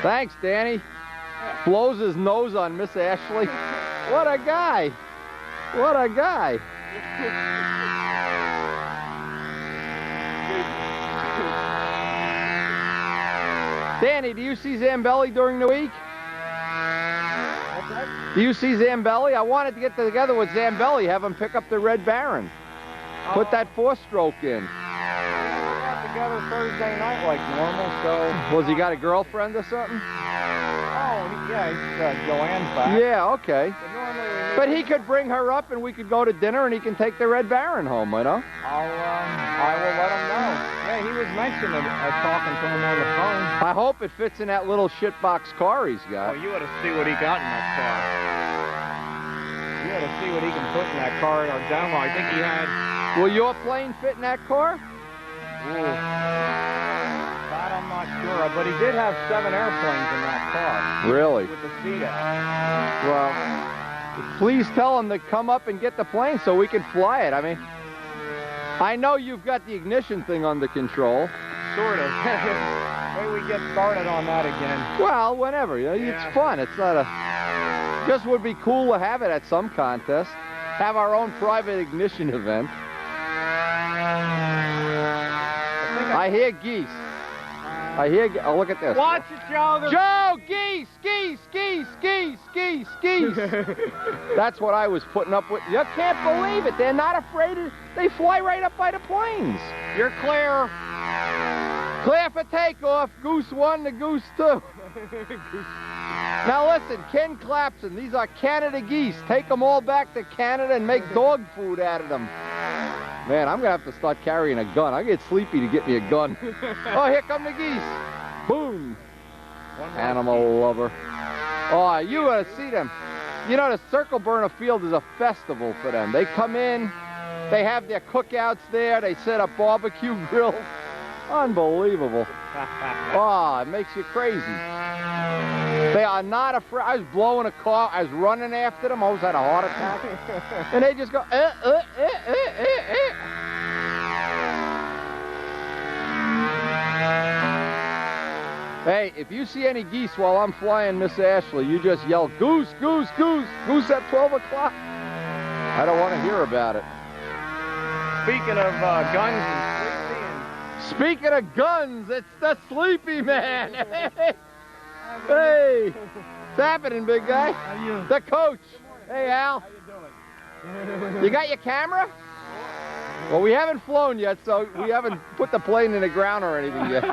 Thanks, Danny. Blows his nose on Miss Ashley. What a guy. What a guy. Danny, do you see Zambelli during the week? Do you see Zambelli? I wanted to get together with Zambelli, have him pick up the Red Baron. Put that 4-stroke in. We got together Thursday night like normal, so... Was he got a girlfriend or something? Oh, yeah, Joanne's back. Yeah, okay. But normally we But he could bring her up and we could go to dinner and he can take the Red Baron home, you know? I will let him know. Yeah, he was mentioning talking to him on the phone. I hope it fits in that little shitbox car he's got. Oh, you ought to see what he got in that car. You ought to see what he can put in that car at our demo. I think he had... Will your plane fit in that car? That I'm not sure of, but he did have 7 airplanes in that car. Really? With the seat out. Well, please tell him to come up and get the plane so we can fly it. I mean, I know you've got the ignition thing under control. Sort of. Maybe we get started on that again. Well, whenever. You know, Yeah. It's fun. It's not a... Just would be cool to have it at some contest. Have our own private ignition event. I hear geese. I hear... Oh, look at this. Watch it, Joe. Joe, geese, geese, geese, geese, geese, geese. That's what I was putting up with. You can't believe it. They're not afraid of... They fly right up by the planes. You're clear. Clear for takeoff. Goose 1 to Goose 2. Now listen, Ken Clapson, these are Canada geese. Take them all back to Canada and make dog food out of them. Man, I'm going to have to start carrying a gun. I get sleepy to get me a gun. Oh, here come the geese. Boom. Animal lover. Oh, you ought to see them. You know, the Circle Burner Field is a festival for them. They come in, they have their cookouts there, they set up barbecue grills. Unbelievable. Oh, it makes you crazy. They are not afraid. I was blowing a car. I was running after them. I almost had a heart attack. And they just go, Hey, if you see any geese while I'm flying, Miss Ashley, you just yell, goose, goose, goose, goose at 12 o'clock. I don't want to hear about it. Speaking of guns and Speaking of guns, it's the Sleepy Man. Hey, what's happening, big guy? How you? The coach. Hey, Al. How you doing? You got your camera? Well, we haven't flown yet, so we haven't put the plane in the ground or anything yet.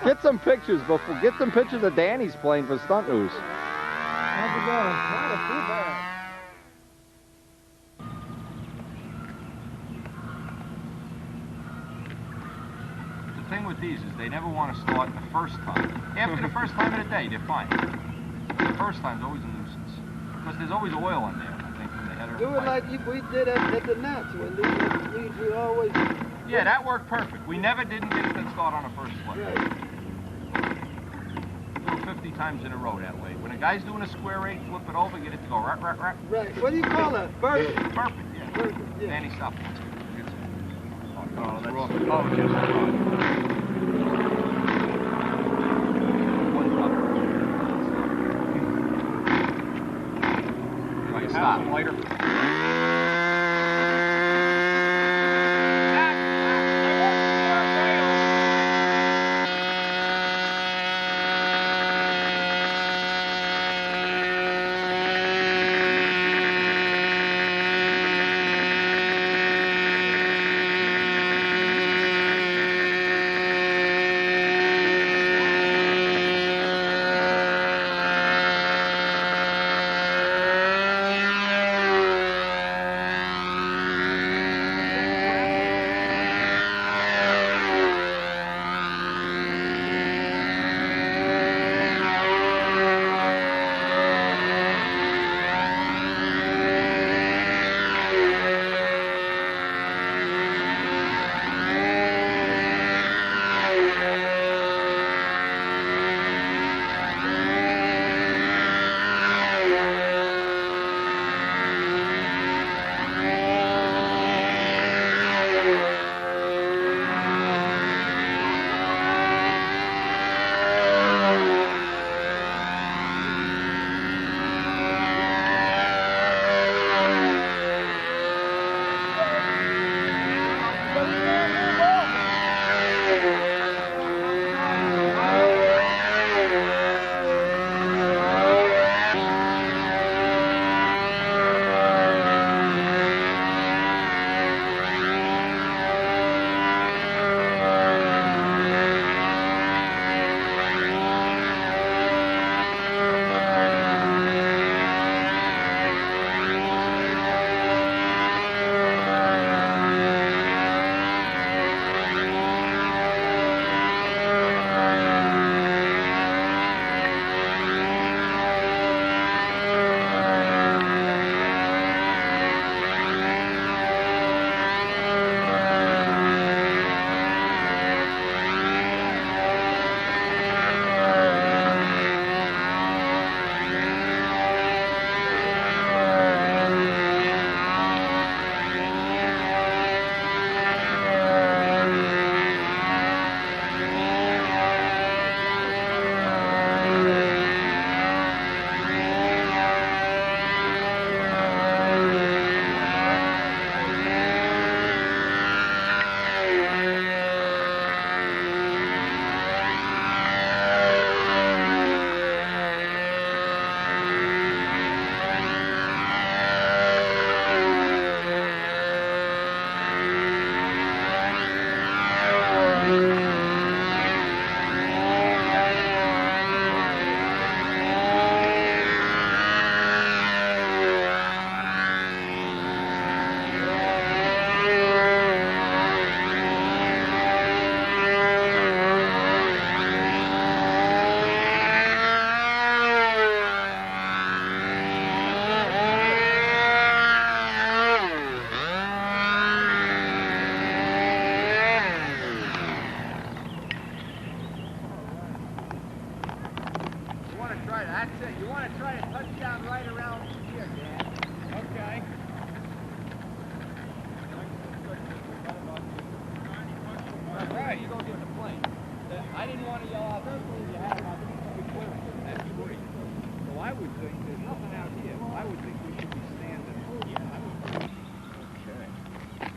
Get some pictures before. Get some pictures of Danny's plane for Stunt News. How's it going? Not too bad. The thing with these is they never want to start the first time. After the first time of the day, they're fine. The first time's always a nuisance. Because there's always oil in there, I think, when they head her. Do it like we did at the Nats when we always... Yeah, that worked perfect. We never didn't get it to start on the first flip. Right. Do it 50 times in a row that way. When a guy's doing a square eight, flip it over, get it to go right, right, right. Right. What do you call that? Perfect. Perfect, yeah. Perfect, yeah. Danny, stop. Oh, that's wrong. Oh, just wrong. Right, stop. Lighter.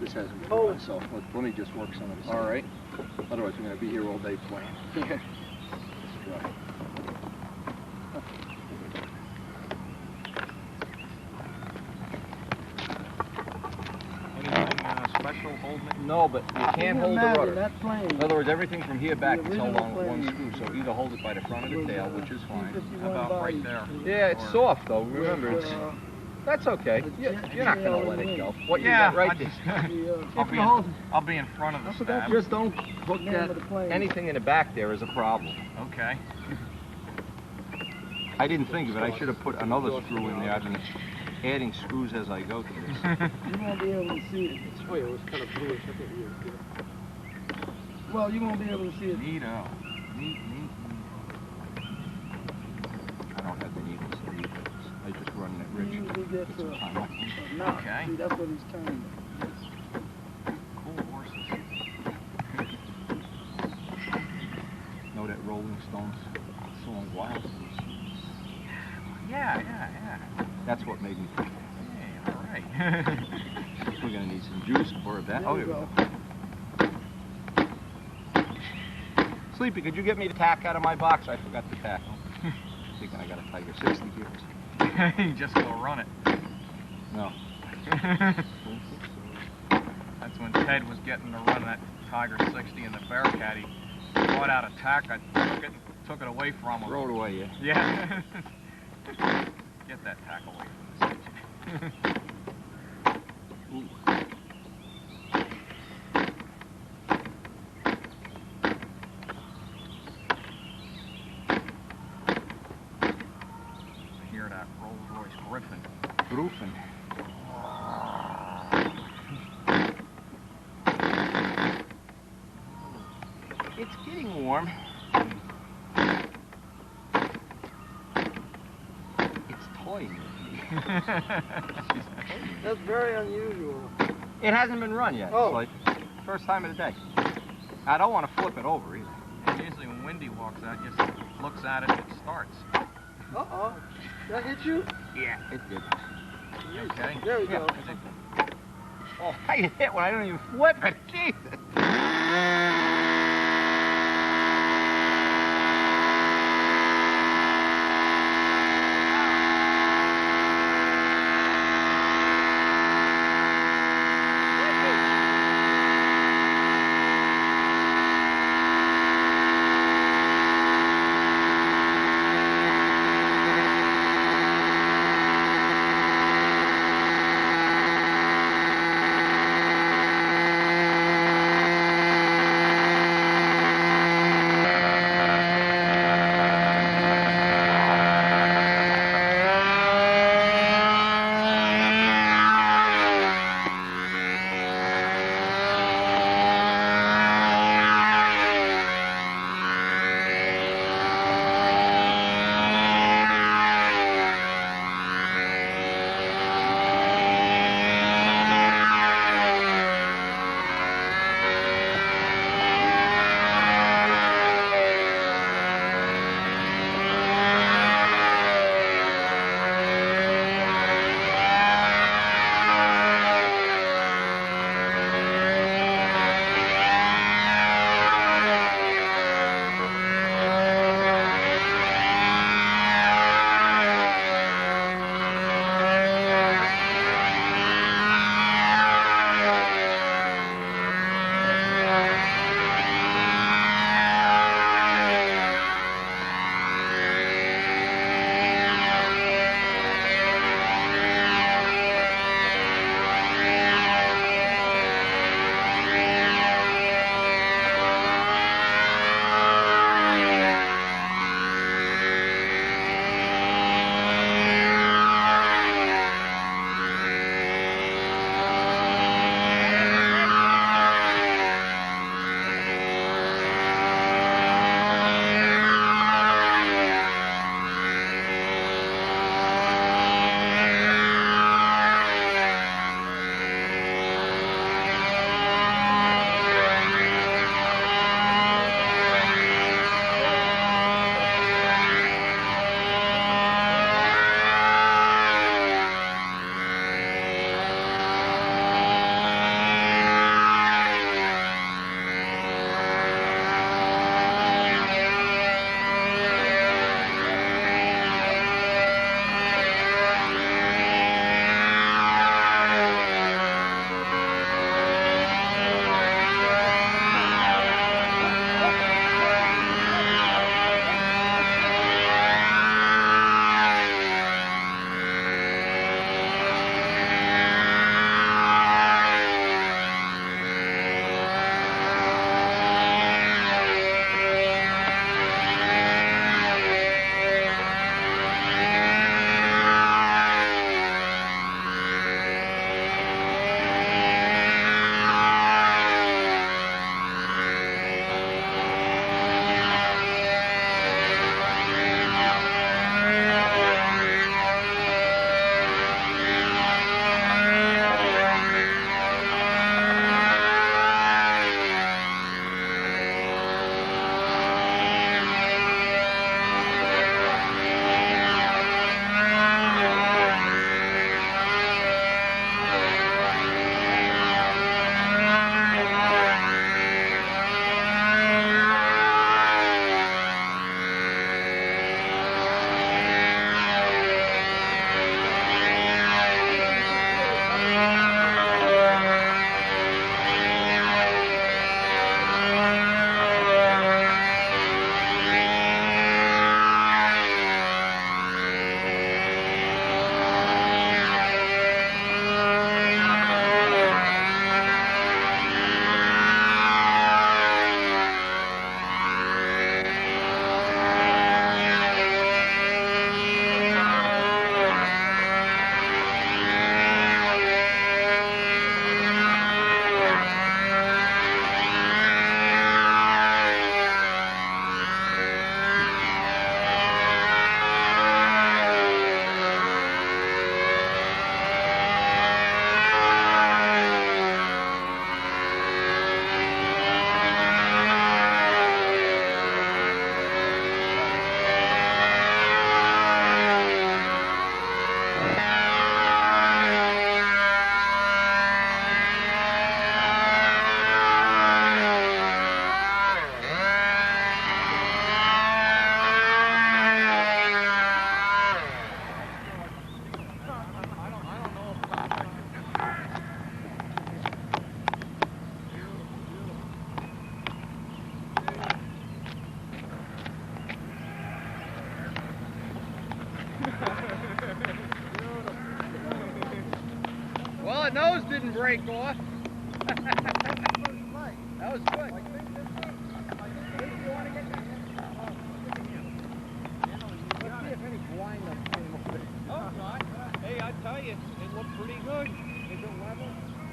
This hasn't been done, so let me just work some of this. All right. Otherwise, we're going to be here all day playing. Yeah. Let's try. Special holding it? No, but you can't hold the rudder. That plane. In other words, everything from here back The is held on original with one plane screw, so either hold it by the front of the tail, which is fine. How about right there? Yeah, it's soft though. Remember, it's that's okay. You're not gonna let it go. What you got right there? I'll be in front of the stab. Just don't hook that. Anything in the back there is a problem. Okay. I didn't think of it. I should have put another screw in there. I've been adding screws as I go to this. You won't be able to see it. Oh, yeah, it was kind of bluish. I thought you were Well, you won't be able to see it. Neato. Neat. I don't have the needles so I just run it rich. Usually gets Put some time on it. a knot. Okay. See, that's what he's turning. Cool horses. Know that Rolling Stones song Wild? Yeah. That's what made me think. Hey, all right. We're gonna need some juice for that. There Oh, we here we go. go. Sleepy, could you get me the tack out of my box? I forgot the tack. Thinking I got a Tiger 60 here. You just go run it. No. That's when Ted was getting to run that Tiger 60 in the Bearcat. He brought out a tack. I took it away from him. Throw it away, yeah. Yeah. Get that tack away from this engine. I hear that Rolls-Royce Griffin. Griffin. It's getting warm. It's toying with me. That's very unusual. It hasn't been run yet. Oh. It's like first time of the day. I don't want to flip it over either. And usually when Wendy walks out, just looks at it and it starts. Uh-oh. That hit you? Yeah, it did. Okay. There we Yeah. go. Oh, I hit when I don't even flip it. Jesus. nose didn't break off. That was good. Hey, I tell you, it looked pretty good. Is it level?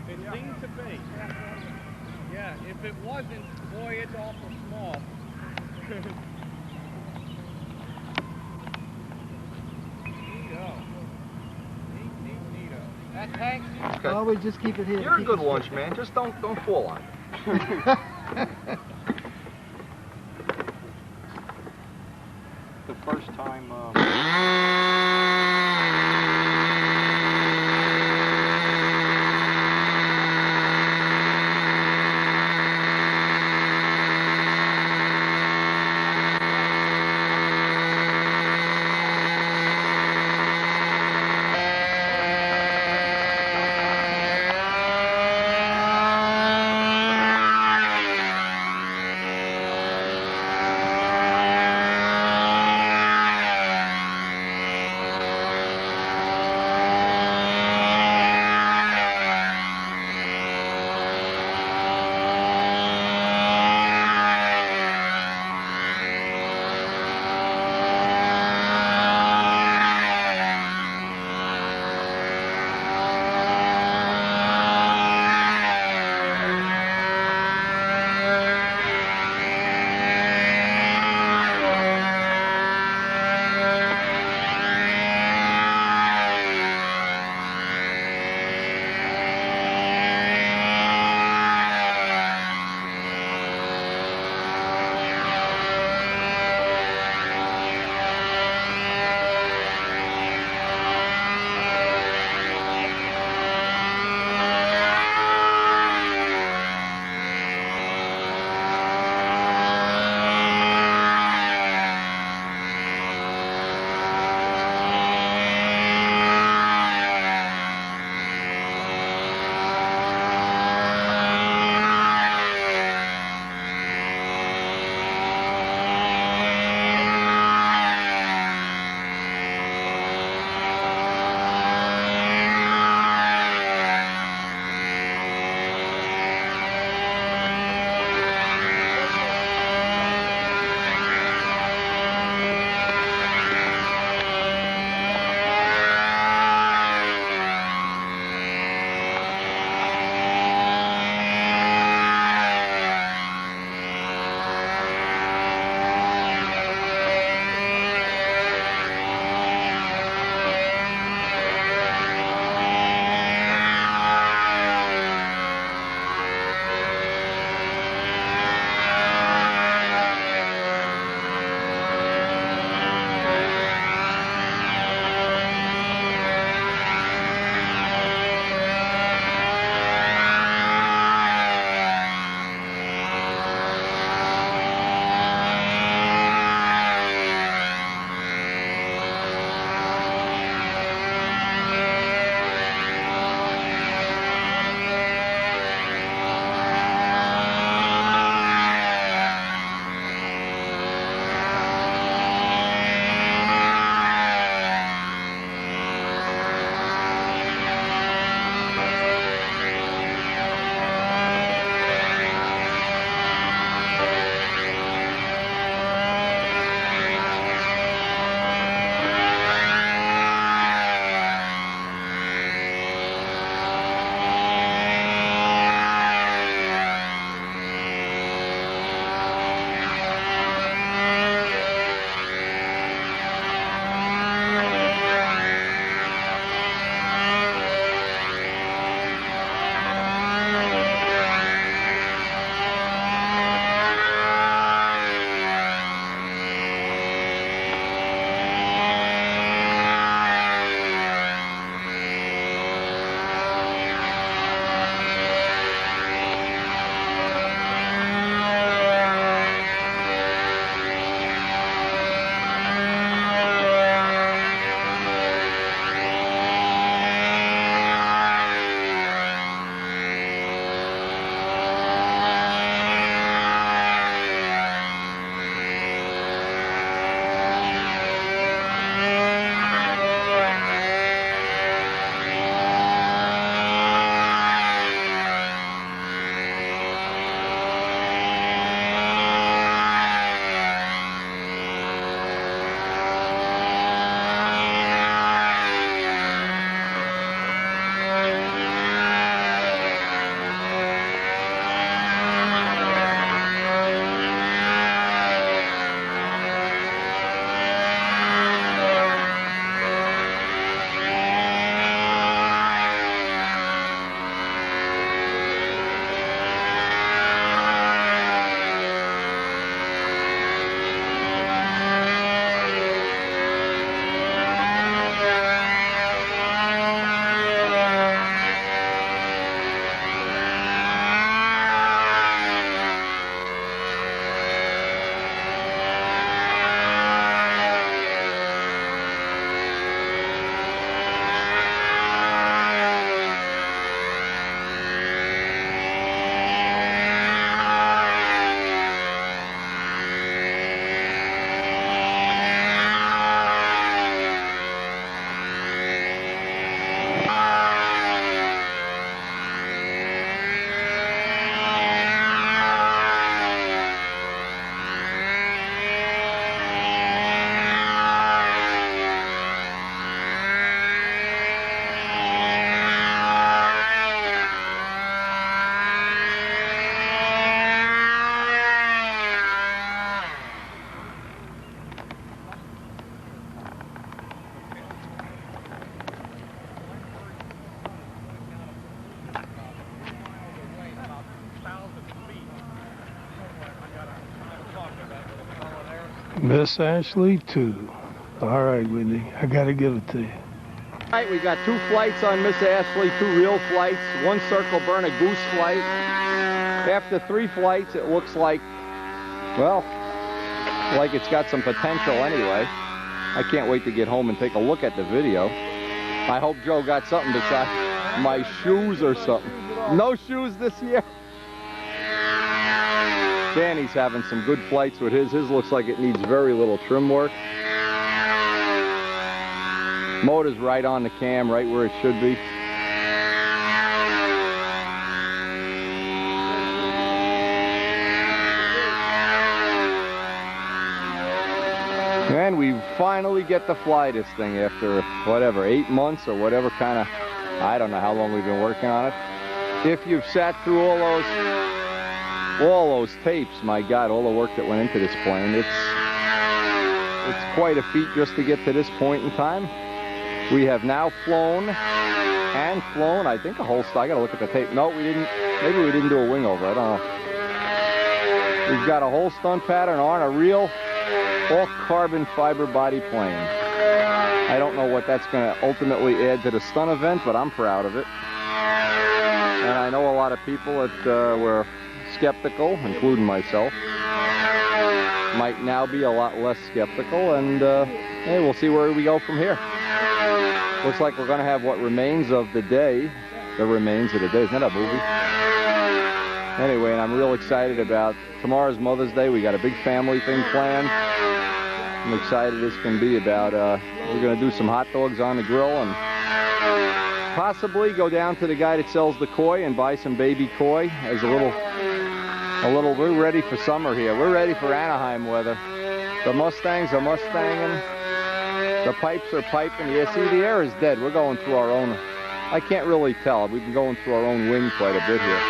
It seemed to be. Yeah, if it wasn't, boy, it's awful small. Neato. Neato. That tank's Okay. Always just keep it here. You're a good lunch man. Just don't fall on it. The first time. Miss Ashley 2. All right, Whitney, I gotta give it to you. All right, we got 2 flights on Miss Ashley, 2 real flights, 1 circle burn, a goose flight. After 3 flights, it looks like, well, like it's got some potential anyway. I can't wait to get home and take a look at the video. I hope Joe got something besides my shoes or something. No shoes this year. Danny's having some good flights with his. His looks like it needs very little trim work. Motor's right on the cam, right where it should be. And we finally get to fly this thing after, whatever, 8 months or whatever kind of, I don't know how long we've been working on it. If you've sat through all those tapes, my God, all the work that went into this plane, it's quite a feat just to get to this point in time. We have now flown, I think a whole, I gotta look at the tape. No, we didn't, maybe we didn't do a wing over, I don't know. We've got a whole stunt pattern on a real all carbon fiber body plane. I don't know what that's going to ultimately add to the stunt event, but I'm proud of it. And I know a lot of people that were skeptical, including myself, might now be a lot less skeptical, and hey, we'll see where we go from here. Looks like we're going to have what remains of the day. The remains of the day. Isn't that a movie? Anyway, and I'm real excited about tomorrow's Mother's Day. We got a big family thing planned. I'm excited as can be about, we're going to do some hot dogs on the grill and possibly go down to the guy that sells the koi and buy some baby koi as a little, we're ready for summer here. We're ready for Anaheim weather. The Mustangs are Mustanging. The pipes are piping. Yeah, see, the air is dead. We're going through our own, I can't really tell. We've been going through our own wind quite a bit here.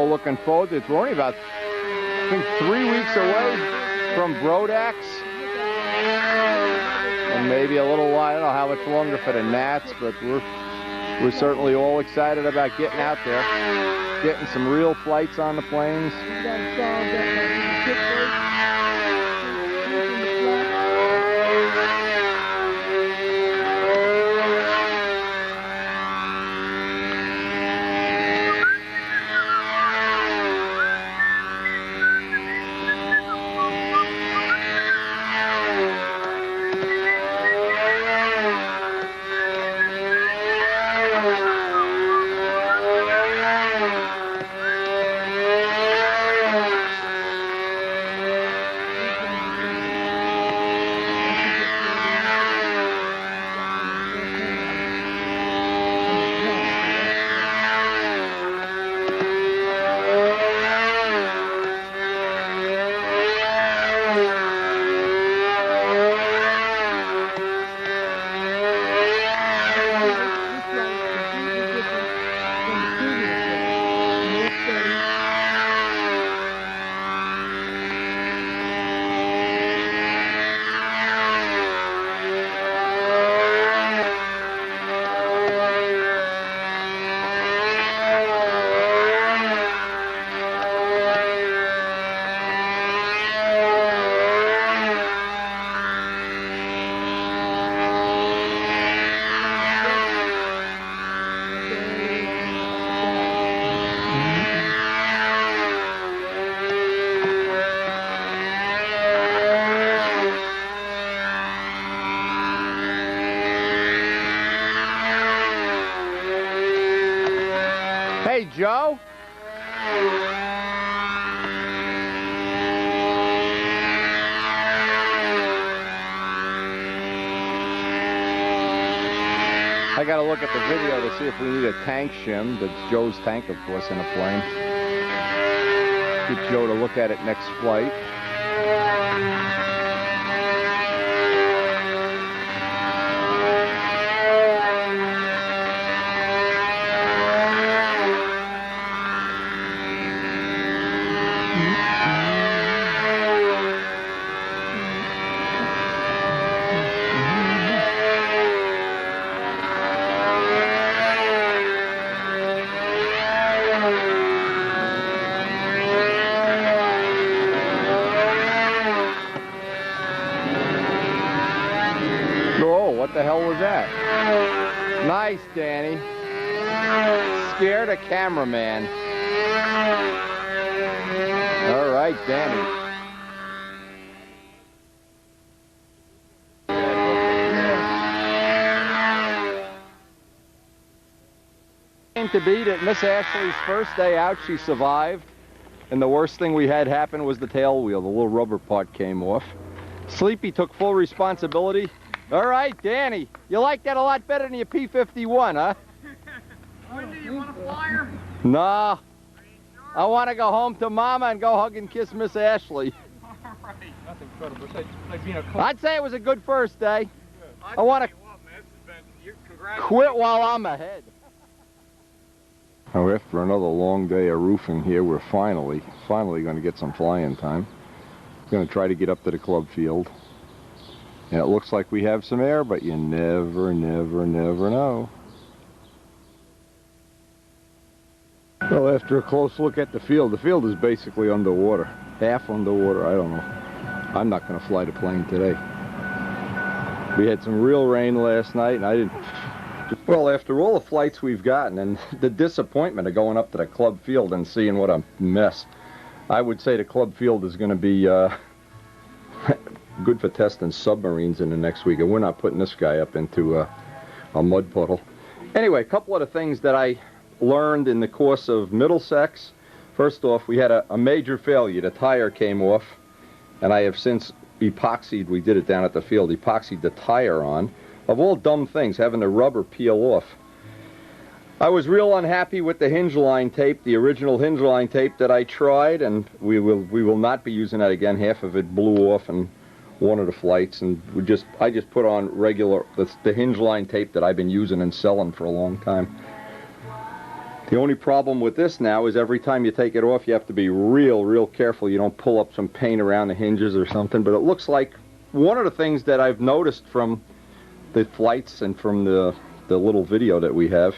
Looking forward to it. We're only about, I think, 3 weeks away from Brodax, and maybe a little while. I don't know how much longer for the Nats, but we're certainly all excited about getting out there, getting some real flights on the planes. Hey, Joe? I gotta look at the video to see if we need a tank shim. That's Joe's tank, of course, in a plane. Get Joe to look at it next flight. What the hell was that? Nice, Danny. Scared a cameraman. All right, Danny. To be that Miss Ashley's first day out, she survived, and the worst thing we had happen was the tail wheel. The little rubber part came off. Sleepy took full responsibility. All right, Danny, you like that a lot better than your P-51, huh? Wendy, you want a flyer? Nah, I want to go home to Mama and go hug and kiss Miss Ashley. All right. That's incredible. It's like being a I'd say it was a good first day. I want to quit while I'm ahead. Now, after another long day of roofing here, we're finally going to get some flying time. We're going to try to get up to the club field. And it looks like we have some air, but you never know. Well, after a close look at the field is basically underwater. Half underwater, I don't know. I'm not going to fly the plane today. We had some real rain last night, and I didn't... Well, after all the flights we've gotten and the disappointment of going up to the club field and seeing what a mess, I would say the club field is going to be good for testing submarines in the next week, and we're not putting this guy up into a mud puddle. Anyway, a couple of the things that I learned in the course of Middlesex. First off, we had a major failure. The tire came off, and I have since epoxied, we did it down at the field, epoxied the tire on. Of all dumb things, having the rubber peel off. I was real unhappy with the hinge line tape, the original hinge line tape that I tried, and we will not be using that again. Half of it blew off in one of the flights, and I just put on regular the hinge line tape that I've been using and selling for a long time. The only problem with this now is every time you take it off, you have to be real careful you don't pull up some paint around the hinges or something. But it looks like one of the things that I've noticed from the flights and from the little video that we have,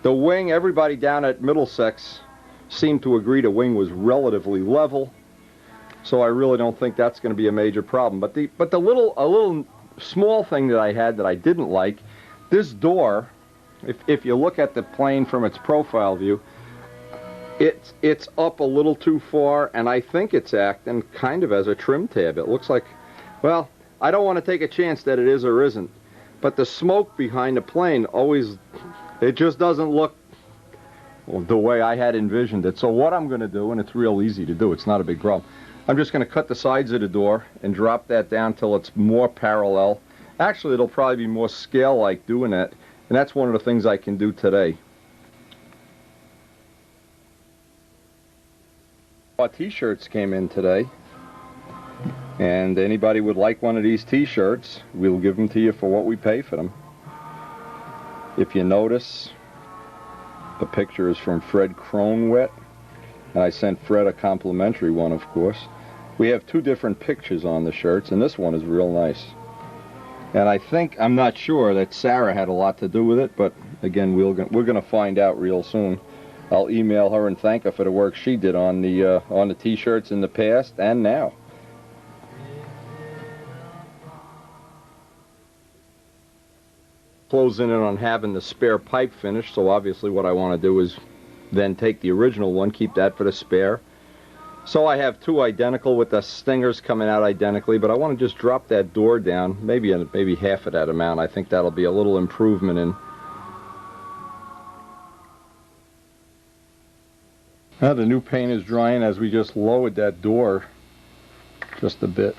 the wing, everybody down at Middlesex seemed to agree the wing was relatively level, so I really don't think that's going to be a major problem. But a little small thing that I had that I didn't like, this door, if you look at the plane from its profile view, it's up a little too far, and I think it's acting kind of as a trim tab. It looks like, well, I don't want to take a chance that it is or isn't. But the smoke behind the plane always, it just doesn't look the way I had envisioned it. So what I'm going to do, and it's real easy to do, it's not a big problem, I'm just going to cut the sides of the door and drop that down till it's more parallel. Actually, it'll probably be more scale-like doing that, and that's one of the things I can do today. Our t-shirts came in today. And anybody would like one of these t-shirts, we'll give them to you for what we pay for them. If you notice, the picture is from Fred Cronwet, and I sent Fred a complimentary one, of course. We have two different pictures on the shirts, and this one is real nice. And I think, I'm not sure, that Sarah had a lot to do with it, but again, we're going to find out real soon. I'll email her and thank her for the work she did on the t-shirts in the past and now. Closing in on having the spare pipe finished, so obviously what I want to do is then take the original one, keep that for the spare. So I have two identical with the stingers coming out identically, but I want to just drop that door down, maybe half of that amount. I think that'll be a little improvement in. Now the new paint is drying as we just lowered that door just a bit.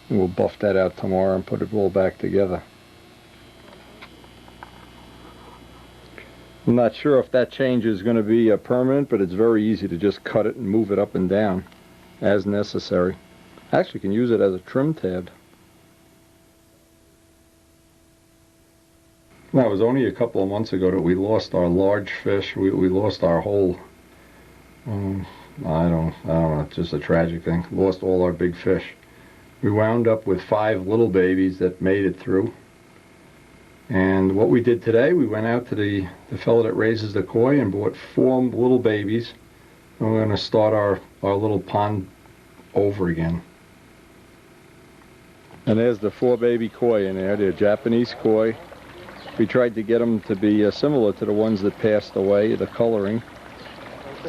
And we'll buff that out tomorrow and put it all back together. I'm not sure if that change is going to be permanent, but it's very easy to just cut it and move it up and down as necessary. Actually, you can use it as a trim tab. Now, it was only a couple of months ago that we lost our large fish. We lost our whole, I don't know, it's just a tragic thing. Lost all our big fish. We wound up with 5 little babies that made it through. And what we did today, we went out to the fellow that raises the koi and bought 4 little babies. And we're going to start our little pond over again. And there's the 4 baby koi in there. They're Japanese koi. We tried to get them to be similar to the ones that passed away, the coloring.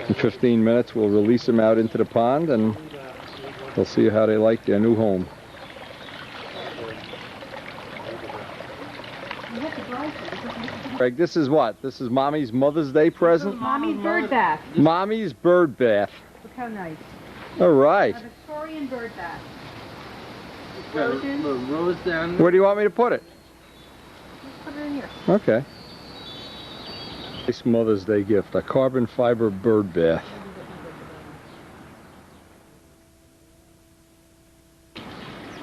In 15 minutes we'll release them out into the pond and we'll see how they like their new home. Greg, this is what? This is Mommy's Mother's Day present? Mommy's bird bath. Mommy's bird bath. Look how nice. All right. A Victorian bird bath. Little rose down there. Where do you want me to put it? Put it in here. Okay. Nice Mother's Day gift, a carbon fiber bird bath.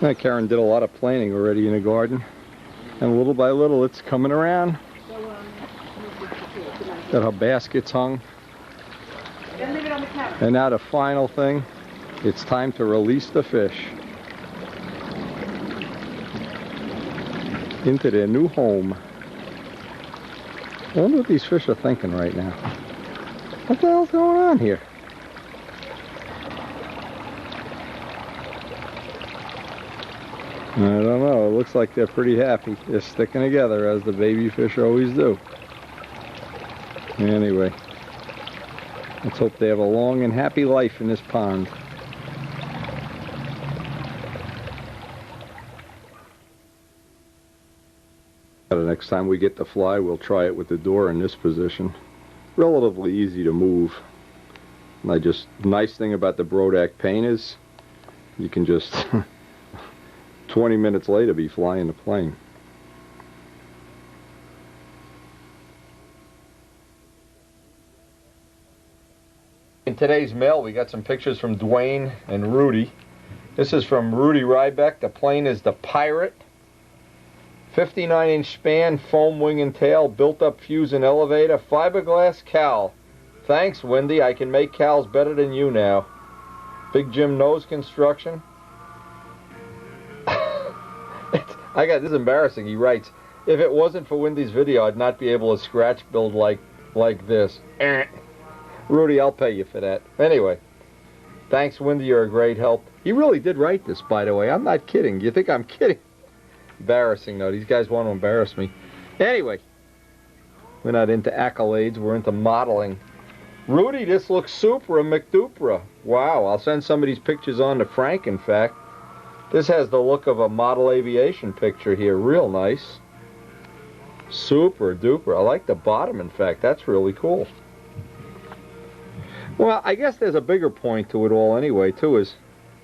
Now, Karen did a lot of planting already in the garden, and little by little it's coming around. Got her baskets hung. Then leave it on the counter. And now the final thing, it's time to release the fish into their new home. I wonder what these fish are thinking right now. What the hell's going on here? I don't know. It looks like they're pretty happy. They're sticking together as the baby fish always do. Anyway, let's hope they have a long and happy life in this pond. The next time we get the fly, we'll try it with the door in this position. Relatively easy to move. And the nice thing about the Brodak paint is you can just 20 minutes later be flying the plane. In today's mail, we got some pictures from Dwayne and Rudy. This is from Rudy Rybeck. The plane is the Pirate. 59-inch span, foam wing and tail, built-up fuse and elevator, fiberglass cowl. Thanks, Wendy. I can make cowls better than you now. Big Jim Nose construction. This is embarrassing. He writes, if it wasn't for Wendy's video, I'd not be able to scratch build like this. Rudy, I'll pay you for that. Anyway, thanks, Wendy. You're a great help. He really did write this, by the way. I'm not kidding. You think I'm kidding? Embarrassing, though. These guys want to embarrass me. Anyway, we're not into accolades. We're into modeling. Rudy, this looks supra McDupra. Wow, I'll send some of these pictures on to Frank, in fact. This has the look of a model aviation picture here. Real nice. Super duper. I like the bottom, in fact. That's really cool. Well, I guess there's a bigger point to it all anyway, too, is,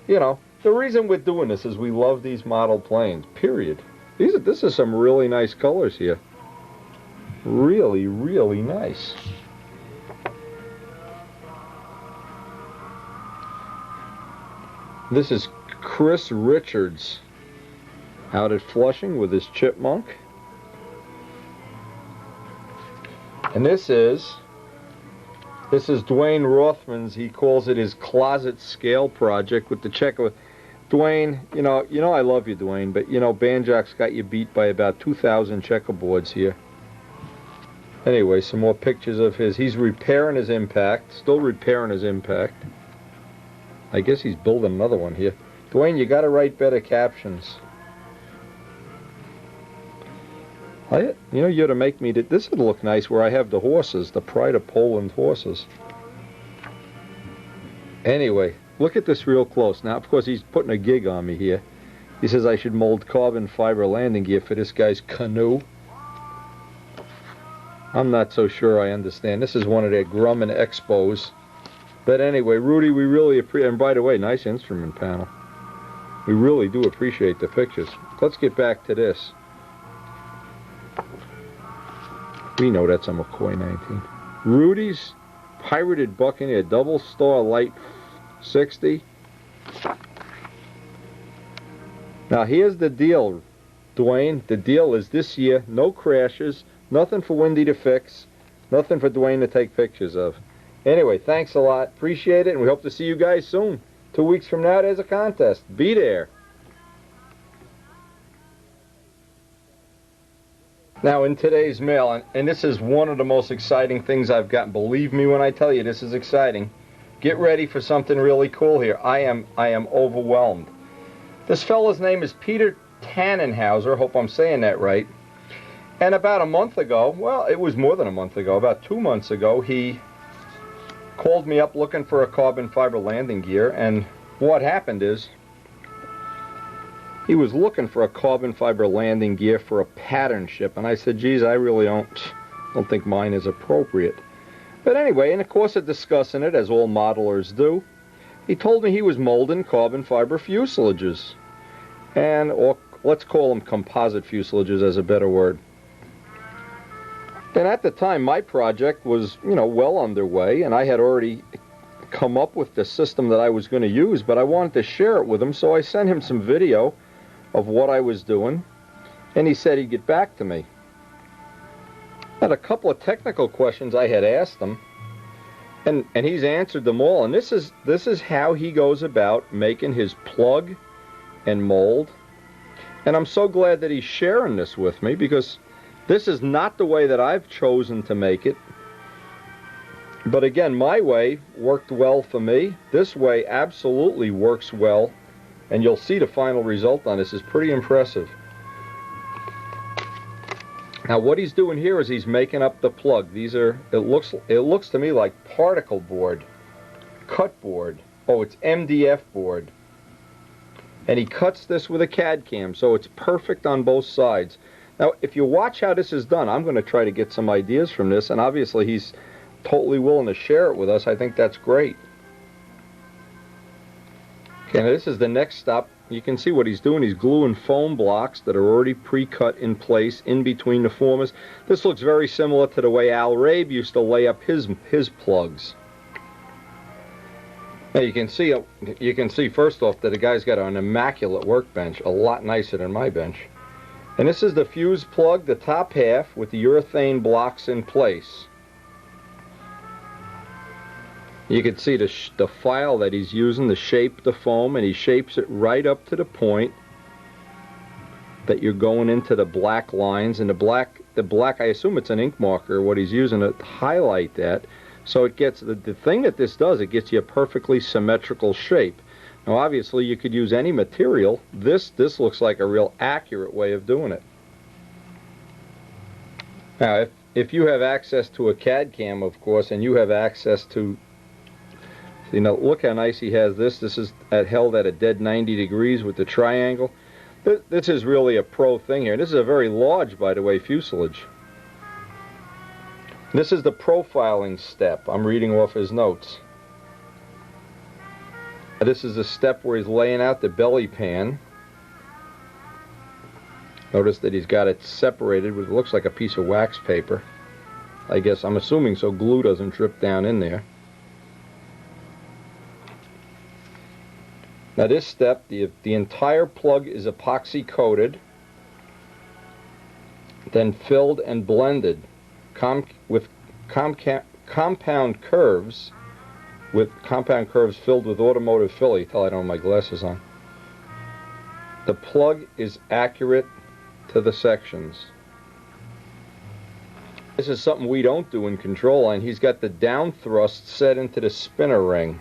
you know, the reason we're doing this is we love these model planes, period. This is some really nice colors here. Really, really nice. This is Chris Richards out at Flushing with his chipmunk. And this is Dwayne Rothman's, he calls it his closet scale project with the checker. Dwayne, you know I love you, Dwayne, but you know Banjock's got you beat by about 2,000 checkerboards here. Anyway, some more pictures of his. He's repairing his Impact, still repairing his Impact. I guess he's building another one here. Dwayne, you got to write better captions. You know, you ought to make me. This would look nice where I have the horses, the Pride of Poland horses. Anyway, look at this real close. Now, of course, he's putting a gig on me here. He says I should mold carbon fiber landing gear for this guy's canoe. I'm not so sure I understand. This is one of their Grumman Expos. But anyway, Rudy, we really appreciate, and by the way, nice instrument panel. We really do appreciate the pictures. Let's get back to this. We know that's a McCoy 19. Rudy's Pirated Buccaneer Double Star Light 60. Now here's the deal, Dwayne. The deal is this year, no crashes, nothing for Wendy to fix, nothing for Dwayne to take pictures of. Anyway, thanks a lot. Appreciate it, and we hope to see you guys soon. 2 weeks from now, there's a contest. Be there. Now, in today's mail, and this is one of the most exciting things I've gotten. Believe me when I tell you this is exciting. Get ready for something really cool here. I am overwhelmed. This fella's name is Peter Tannenhauser. Hope I'm saying that right. And about a month ago, well, it was more than a month ago, about 2 months ago, he called me up looking for a carbon fiber landing gear. And what happened is, he was looking for a carbon fiber landing gear for a pattern ship. And I said, geez, I really don't think mine is appropriate. But anyway, in the course of discussing it, as all modelers do, he told me he was molding carbon fiber fuselages, or let's call them composite fuselages as a better word. And at the time, my project was, well underway, and I had already come up with the system that I was going to use, but I wanted to share it with him, so I sent him some video of what I was doing, and he said he'd get back to me. I had a couple of technical questions I had asked him, and he's answered them all. And this is how he goes about making his plug and mold. And I'm so glad that he's sharing this with me, because this is not the way that I've chosen to make it. But again, my way worked well for me. This way absolutely works well. And you'll see the final result on this is pretty impressive. Now what he's doing here is he's making up the plug. These are, it looks to me like particle board, cut board. Oh, it's MDF board. And he cuts this with a CAD cam, so it's perfect on both sides. Now if you watch how this is done, I'm going to try to get some ideas from this, and obviously he's totally willing to share it with us. I think that's great. Okay, now this is the next stop. You can see what he's doing. He's gluing foam blocks that are already pre-cut in place in between the formers. This looks very similar to the way Al Rabe used to lay up his plugs. Now you can see first off that the guy's got an immaculate workbench, a lot nicer than my bench. And this is the fuse plug, the top half with the urethane blocks in place. You can see the file that he's using to shape the foam, and he shapes it right up to the point that you're going into the black lines. And the black, I assume it's an ink marker, what he's using to highlight that. So it gets, the thing that this does, it gets you a perfectly symmetrical shape. Now obviously you could use any material. This looks like a real accurate way of doing it. Now if you have access to a CAD cam, of course, and you have access to, look how nice he has this. This is held at a dead 90 degrees with the triangle. This is really a pro thing here. This is a very large, by the way, fuselage. This is the profiling step. I'm reading off his notes. This is the step where he's laying out the belly pan. Notice that he's got it separated with, it looks like a piece of wax paper. I guess, I'm assuming so glue doesn't drip down in there. Now this step, the entire plug is epoxy coated, then filled and blended with compound curves, filled with automotive filler. Till I don't have my glasses on. The plug is accurate to the sections. This is something we don't do in control line. He's got the down thrust set into the spinner ring.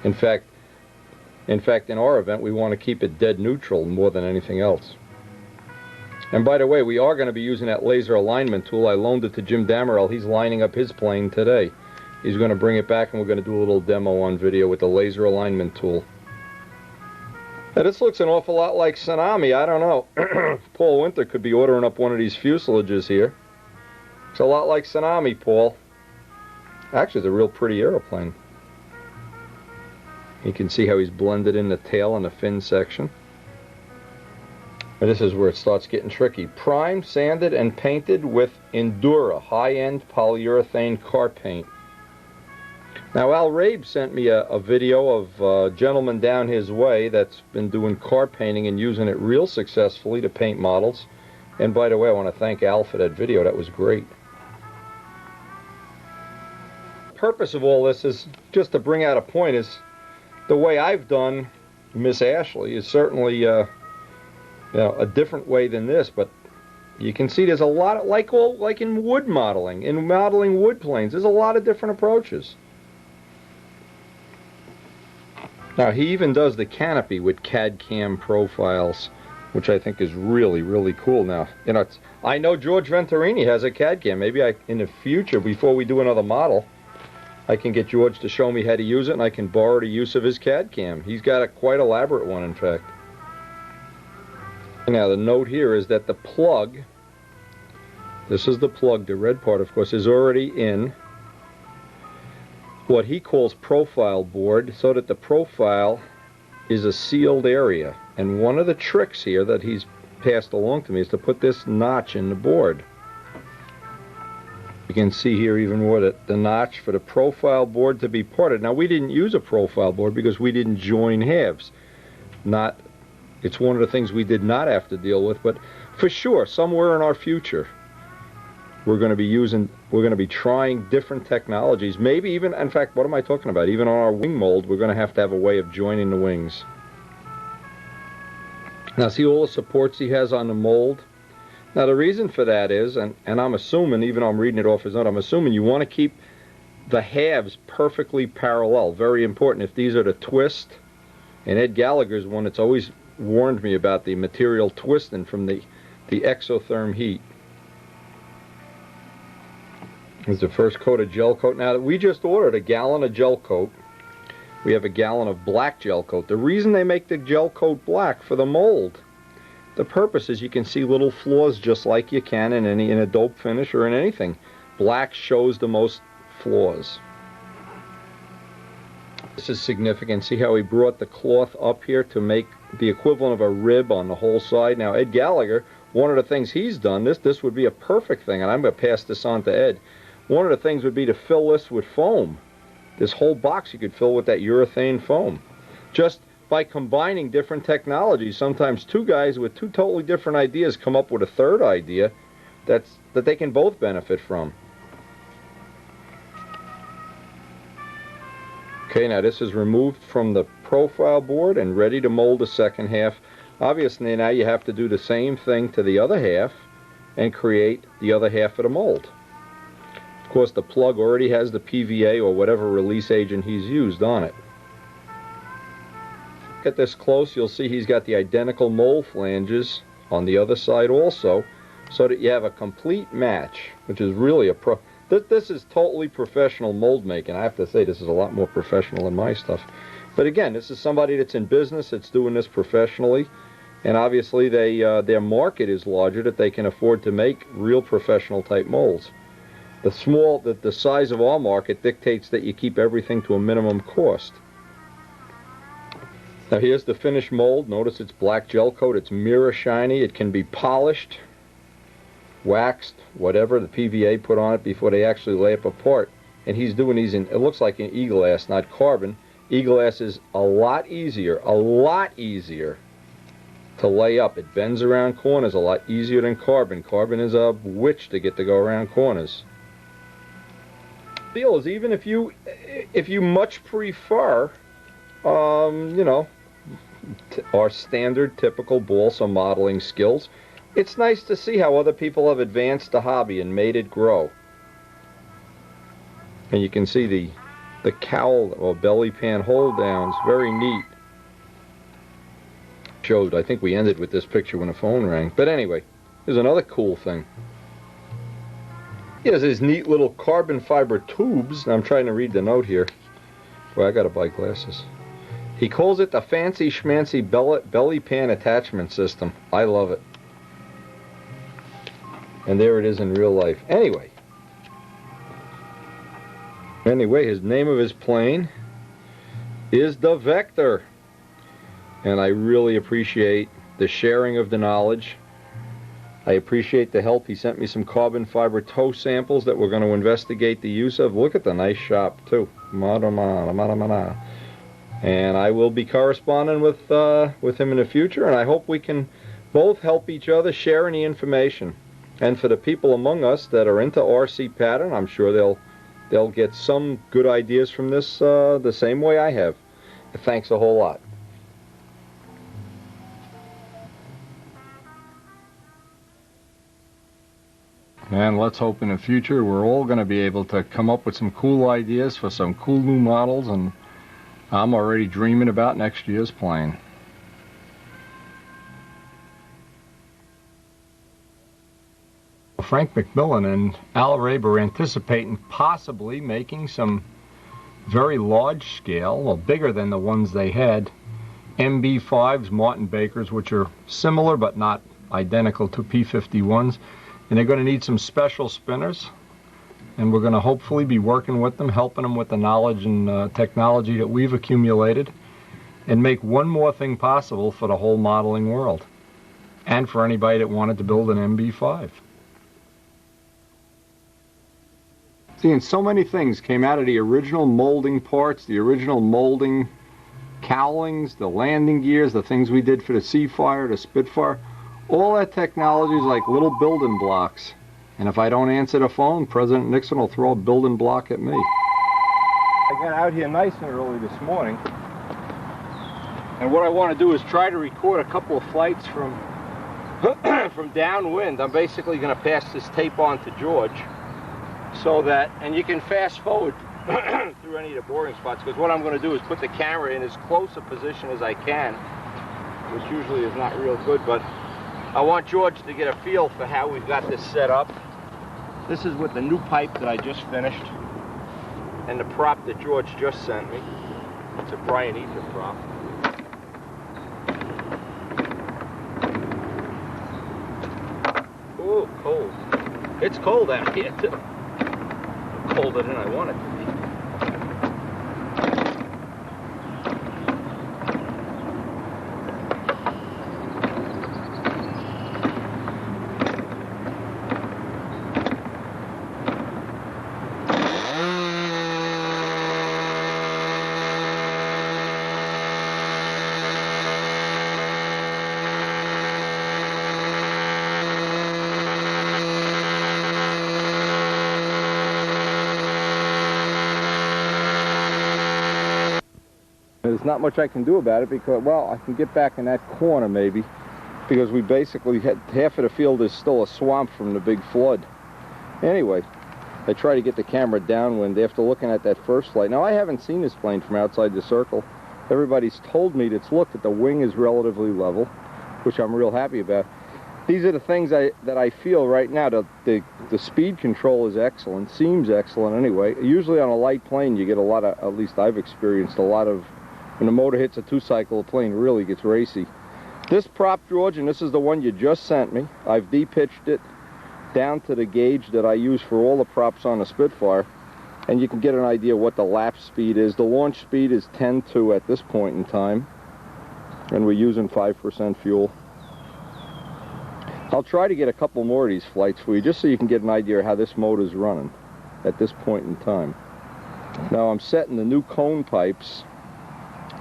In fact, in our event, we want to keep it dead neutral more than anything else. And by the way, we are going to be using that laser alignment tool. I loaned it to Jim Damerel. He's lining up his plane today. He's going to bring it back, and we're going to do a little demo on video with the laser alignment tool. Now, this looks an awful lot like Tsunami. I don't know. Paul Winter could be ordering up one of these fuselages here. It's a lot like Tsunami, Paul. Actually, it's a real pretty aeroplane. You can see how he's blended in the tail and the fin section. And this is where it starts getting tricky. Primed, sanded, and painted with Endura, high-end polyurethane car paint. Now, Al Rabe sent me a video of a gentleman down his way that's been doing car painting and using it real successfully to paint models. And by the way, I want to thank Al for that video. That was great. The purpose of all this is just to bring out a point is the way I've done Miss Ashley is certainly a different way than this, but you can see there's a lot of, like in wood modeling, in modeling wood planes, there's a lot of different approaches. Now he even does the canopy with CAD/CAM profiles, which I think is really, really cool. Now, you know, I know George Venturini has a CAD/CAM. Maybe in the future, before we do another model, I can get George to show me how to use it, and I can borrow the use of his CAD/CAM. He's got a quite elaborate one, in fact. Now, the note here is that the plug, this is the plug, the red part, of course, is already in what he calls profile board, so that the profile is a sealed area. And one of the tricks here that he's passed along to me is to put this notch in the board. You can see here even more that the notch for the profile board to be parted. Now, we didn't use a profile board because we didn't join halves. It's one of the things we did not have to deal with, but for sure, somewhere in our future, we're going to be trying different technologies. Maybe even, in fact, what am I talking about? Even on our wing mold, we're going to have a way of joining the wings. Now, see all the supports he has on the mold? Now, the reason for that is, and I'm assuming, even though I'm reading it off his note, I'm assuming you want to keep the halves perfectly parallel. Very important. If these are the twist, and Ed Gallagher's one, it's always warned me about the material twisting from the exotherm heat. Here's the first coat of gel coat. Now, we just ordered a gallon of gel coat. We have a gallon of black gel coat. The reason they make the gel coat black for the mold, the purpose is you can see little flaws just like you can in a dope finish or in anything. Black shows the most flaws. This is significant. See how he brought the cloth up here to make the equivalent of a rib on the whole side. Now, Ed Gallagher, one of the things he's done, this would be a perfect thing, and I'm going to pass this on to Ed. One of the things would be to fill this with foam. This whole box you could fill with that urethane foam. Just by combining different technologies, sometimes two guys with two totally different ideas come up with a third idea that they can both benefit from. Okay, now this is removed from the profile board and ready to mold the second half. Obviously now you have to do the same thing to the other half and create the other half of the mold. Of course, the plug already has the PVA or whatever release agent he's used on it. Look at this close, you'll see he's got the identical mold flanges on the other side also, so that you have a complete match, which is really this is totally professional mold making. I have to say, this is a lot more professional than my stuff. But again, this is somebody that's in business, that's doing this professionally, and obviously their market is larger, that they can afford to make real professional type molds. The size of our market dictates that you keep everything to a minimum cost. Now here's the finished mold. Notice it's black gel coat. It's mirror shiny. It can be polished, waxed, whatever the PVA put on it before they actually lay up apart. And he's doing these in, it looks like an e-glass, not carbon. E-glass is a lot easier to lay up. It bends around corners a lot easier than carbon. Carbon is a witch to get to go around corners. The deal is, even if you much prefer, you know, our standard typical balsa modeling skills, it's nice to see how other people have advanced the hobby and made it grow. And you can see the cowl or belly pan hold downs, very neat. I think we ended with this picture when the phone rang. But anyway, here's another cool thing. He has these neat little carbon fiber tubes. I'm trying to read the note here. Boy, I gotta buy glasses. He calls it the fancy schmancy belly pan attachment system. I love it. And there it is in real life. Anyway, his name of his plane is the Vector. And I really appreciate the sharing of the knowledge. I appreciate the help. He sent me some carbon fiber toe samples that we're going to investigate the use of. Look at the nice shop, too. And I will be corresponding with him in the future, and I hope we can both help each other share any information. And for the people among us that are into RC pattern, I'm sure they'll get some good ideas from this the same way I have. Thanks a whole lot. And let's hope in the future we're all going to be able to come up with some cool ideas for some cool new models and I'm already dreaming about next year's plane. Frank McMillan and Al Rabe are anticipating possibly making some very large scale, well, bigger than the ones they had, MB5s, Martin Bakers, which are similar but not identical to P-51s. And they're going to need some special spinners. And we're going to hopefully be working with them, helping them with the knowledge and technology that we've accumulated, and make one more thing possible for the whole modeling world, and for anybody that wanted to build an MB5. Seeing so many things came out of the original molding parts, the original molding cowlings, the landing gears, the things we did for the Seafire, the Spitfire. All that technology is like little building blocks. And if I don't answer the phone, President Nixon will throw a building block at me. I got out here nice and early this morning. And what I want to do is try to record a couple of flights from, from downwind. I'm basically going to pass this tape on to George. So that, and you can fast forward through any of the boring spots, because what I'm going to do is put the camera in as close a position as I can, which usually is not real good, but I want George to get a feel for how we've got this set up. This is with the new pipe that I just finished, and the prop that George just sent me. It's a Brian Ether prop. Ooh, cold. It's cold out here, too. Colder than I want it to be. There's not much I can do about it because, well, I can get back in that corner maybe, because we basically had half of the field is still a swamp from the big flood. Anyway, I try to get the camera downwind after looking at that first flight. Now, I haven't seen this plane from outside the circle. Everybody's told me that's looked that the wing is relatively level, which I'm real happy about. These are the things that I feel right now. The speed control is excellent, seems excellent anyway. Usually on a light plane you get a lot of, at least I've experienced a lot of, when the motor hits a two-cycle, the plane really gets racy. This prop, George, and this is the one you just sent me, I've de-pitched it down to the gauge that I use for all the props on the Spitfire, and you can get an idea what the lap speed is. The launch speed is 10.2 at this point in time, and we're using 5% fuel. I'll try to get a couple more of these flights for you, just so you can get an idea of how this motor's running at this point in time. Now, I'm setting the new cone pipes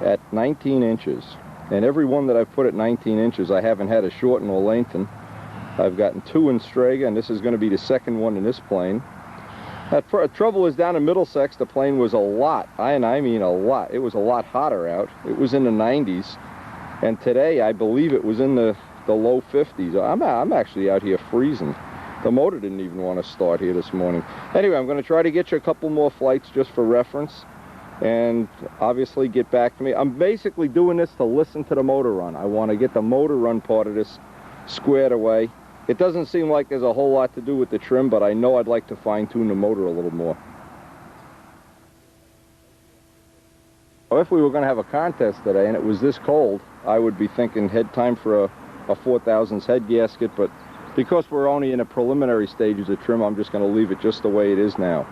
at 19 inches, and every one that I've put at 19 inches I haven't had to shorten or lengthen. I've gotten 2 in Strega, and this is going to be the second one in this plane. The trouble is, down in Middlesex the plane was a lot, and I mean a lot, it was a lot hotter out. It was in the 90s, and today I believe it was in the low 50s. I'm actually out here freezing. The motor didn't even want to start here this morning. Anyway, I'm going to try to get you a couple more flights just for reference, and obviously get back to me. I'm basically doing this to listen to the motor run. I want to get the motor run part of this squared away. It doesn't seem like there's a whole lot to do with the trim, but I know I'd like to fine-tune the motor a little more. If we were going to have a contest today and it was this cold, I would be thinking head time for a 4,000s head gasket, but because we're only in the preliminary stages of trim, I'm just going to leave it just the way it is now.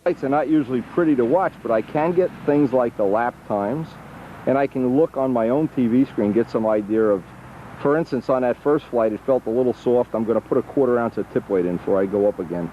Flights are not usually pretty to watch, but I can get things like the lap times, and I can look on my own TV screen, get some idea of, for instance, on that first flight, it felt a little soft. I'm going to put a 1/4 ounce of tip weight in before I go up again.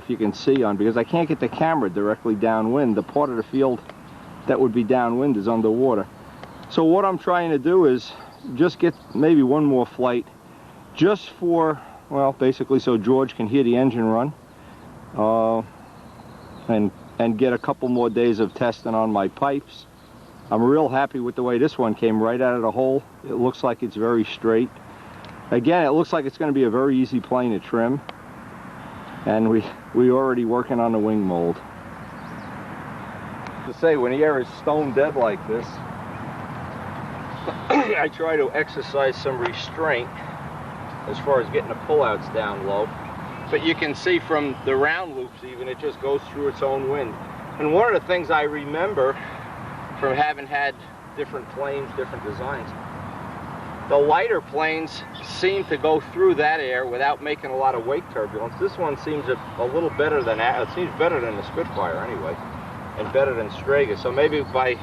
if you can see on, because I can't get the camera directly downwind. The part of the field that would be downwind is underwater. So what I'm trying to do is just get maybe one more flight, just for, well, basically so George can hear the engine run, and get a couple more days of testing on my pipes. I'm real happy with the way this one came right out of the hole. It looks like it's very straight. Again, it looks like it's going to be a very easy plane to trim. And we already working on the wing mold. To say, when the air is stone dead like this, I try to exercise some restraint as far as getting the pullouts down low. But you can see from the round loops even, it just goes through its own wind. And one of the things I remember from having had different planes, different designs, the lighter planes seem to go through that air without making a lot of wake turbulence. This one seems a little better than that. It seems better than the Spitfire anyway, and better than Strega. So maybe by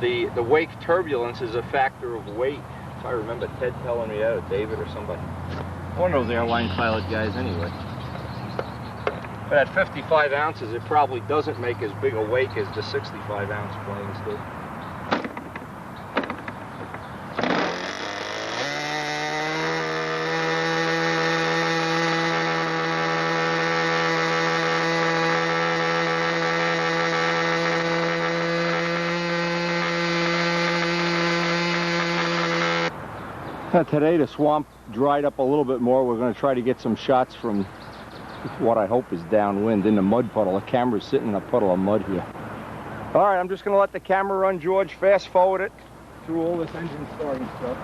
the wake turbulence is a factor of weight. If I remember Ted telling me that, or David or somebody. One of those airline pilot guys anyway. But at 55 ounces, it probably doesn't make as big a wake as the 65-ounce planes do. Today the swamp dried up a little bit more. We're going to try to get some shots from what I hope is downwind in the mud puddle. The camera's sitting in a puddle of mud here. All right, I'm just going to let the camera run, George. Fast forward it through all this engine starting stuff.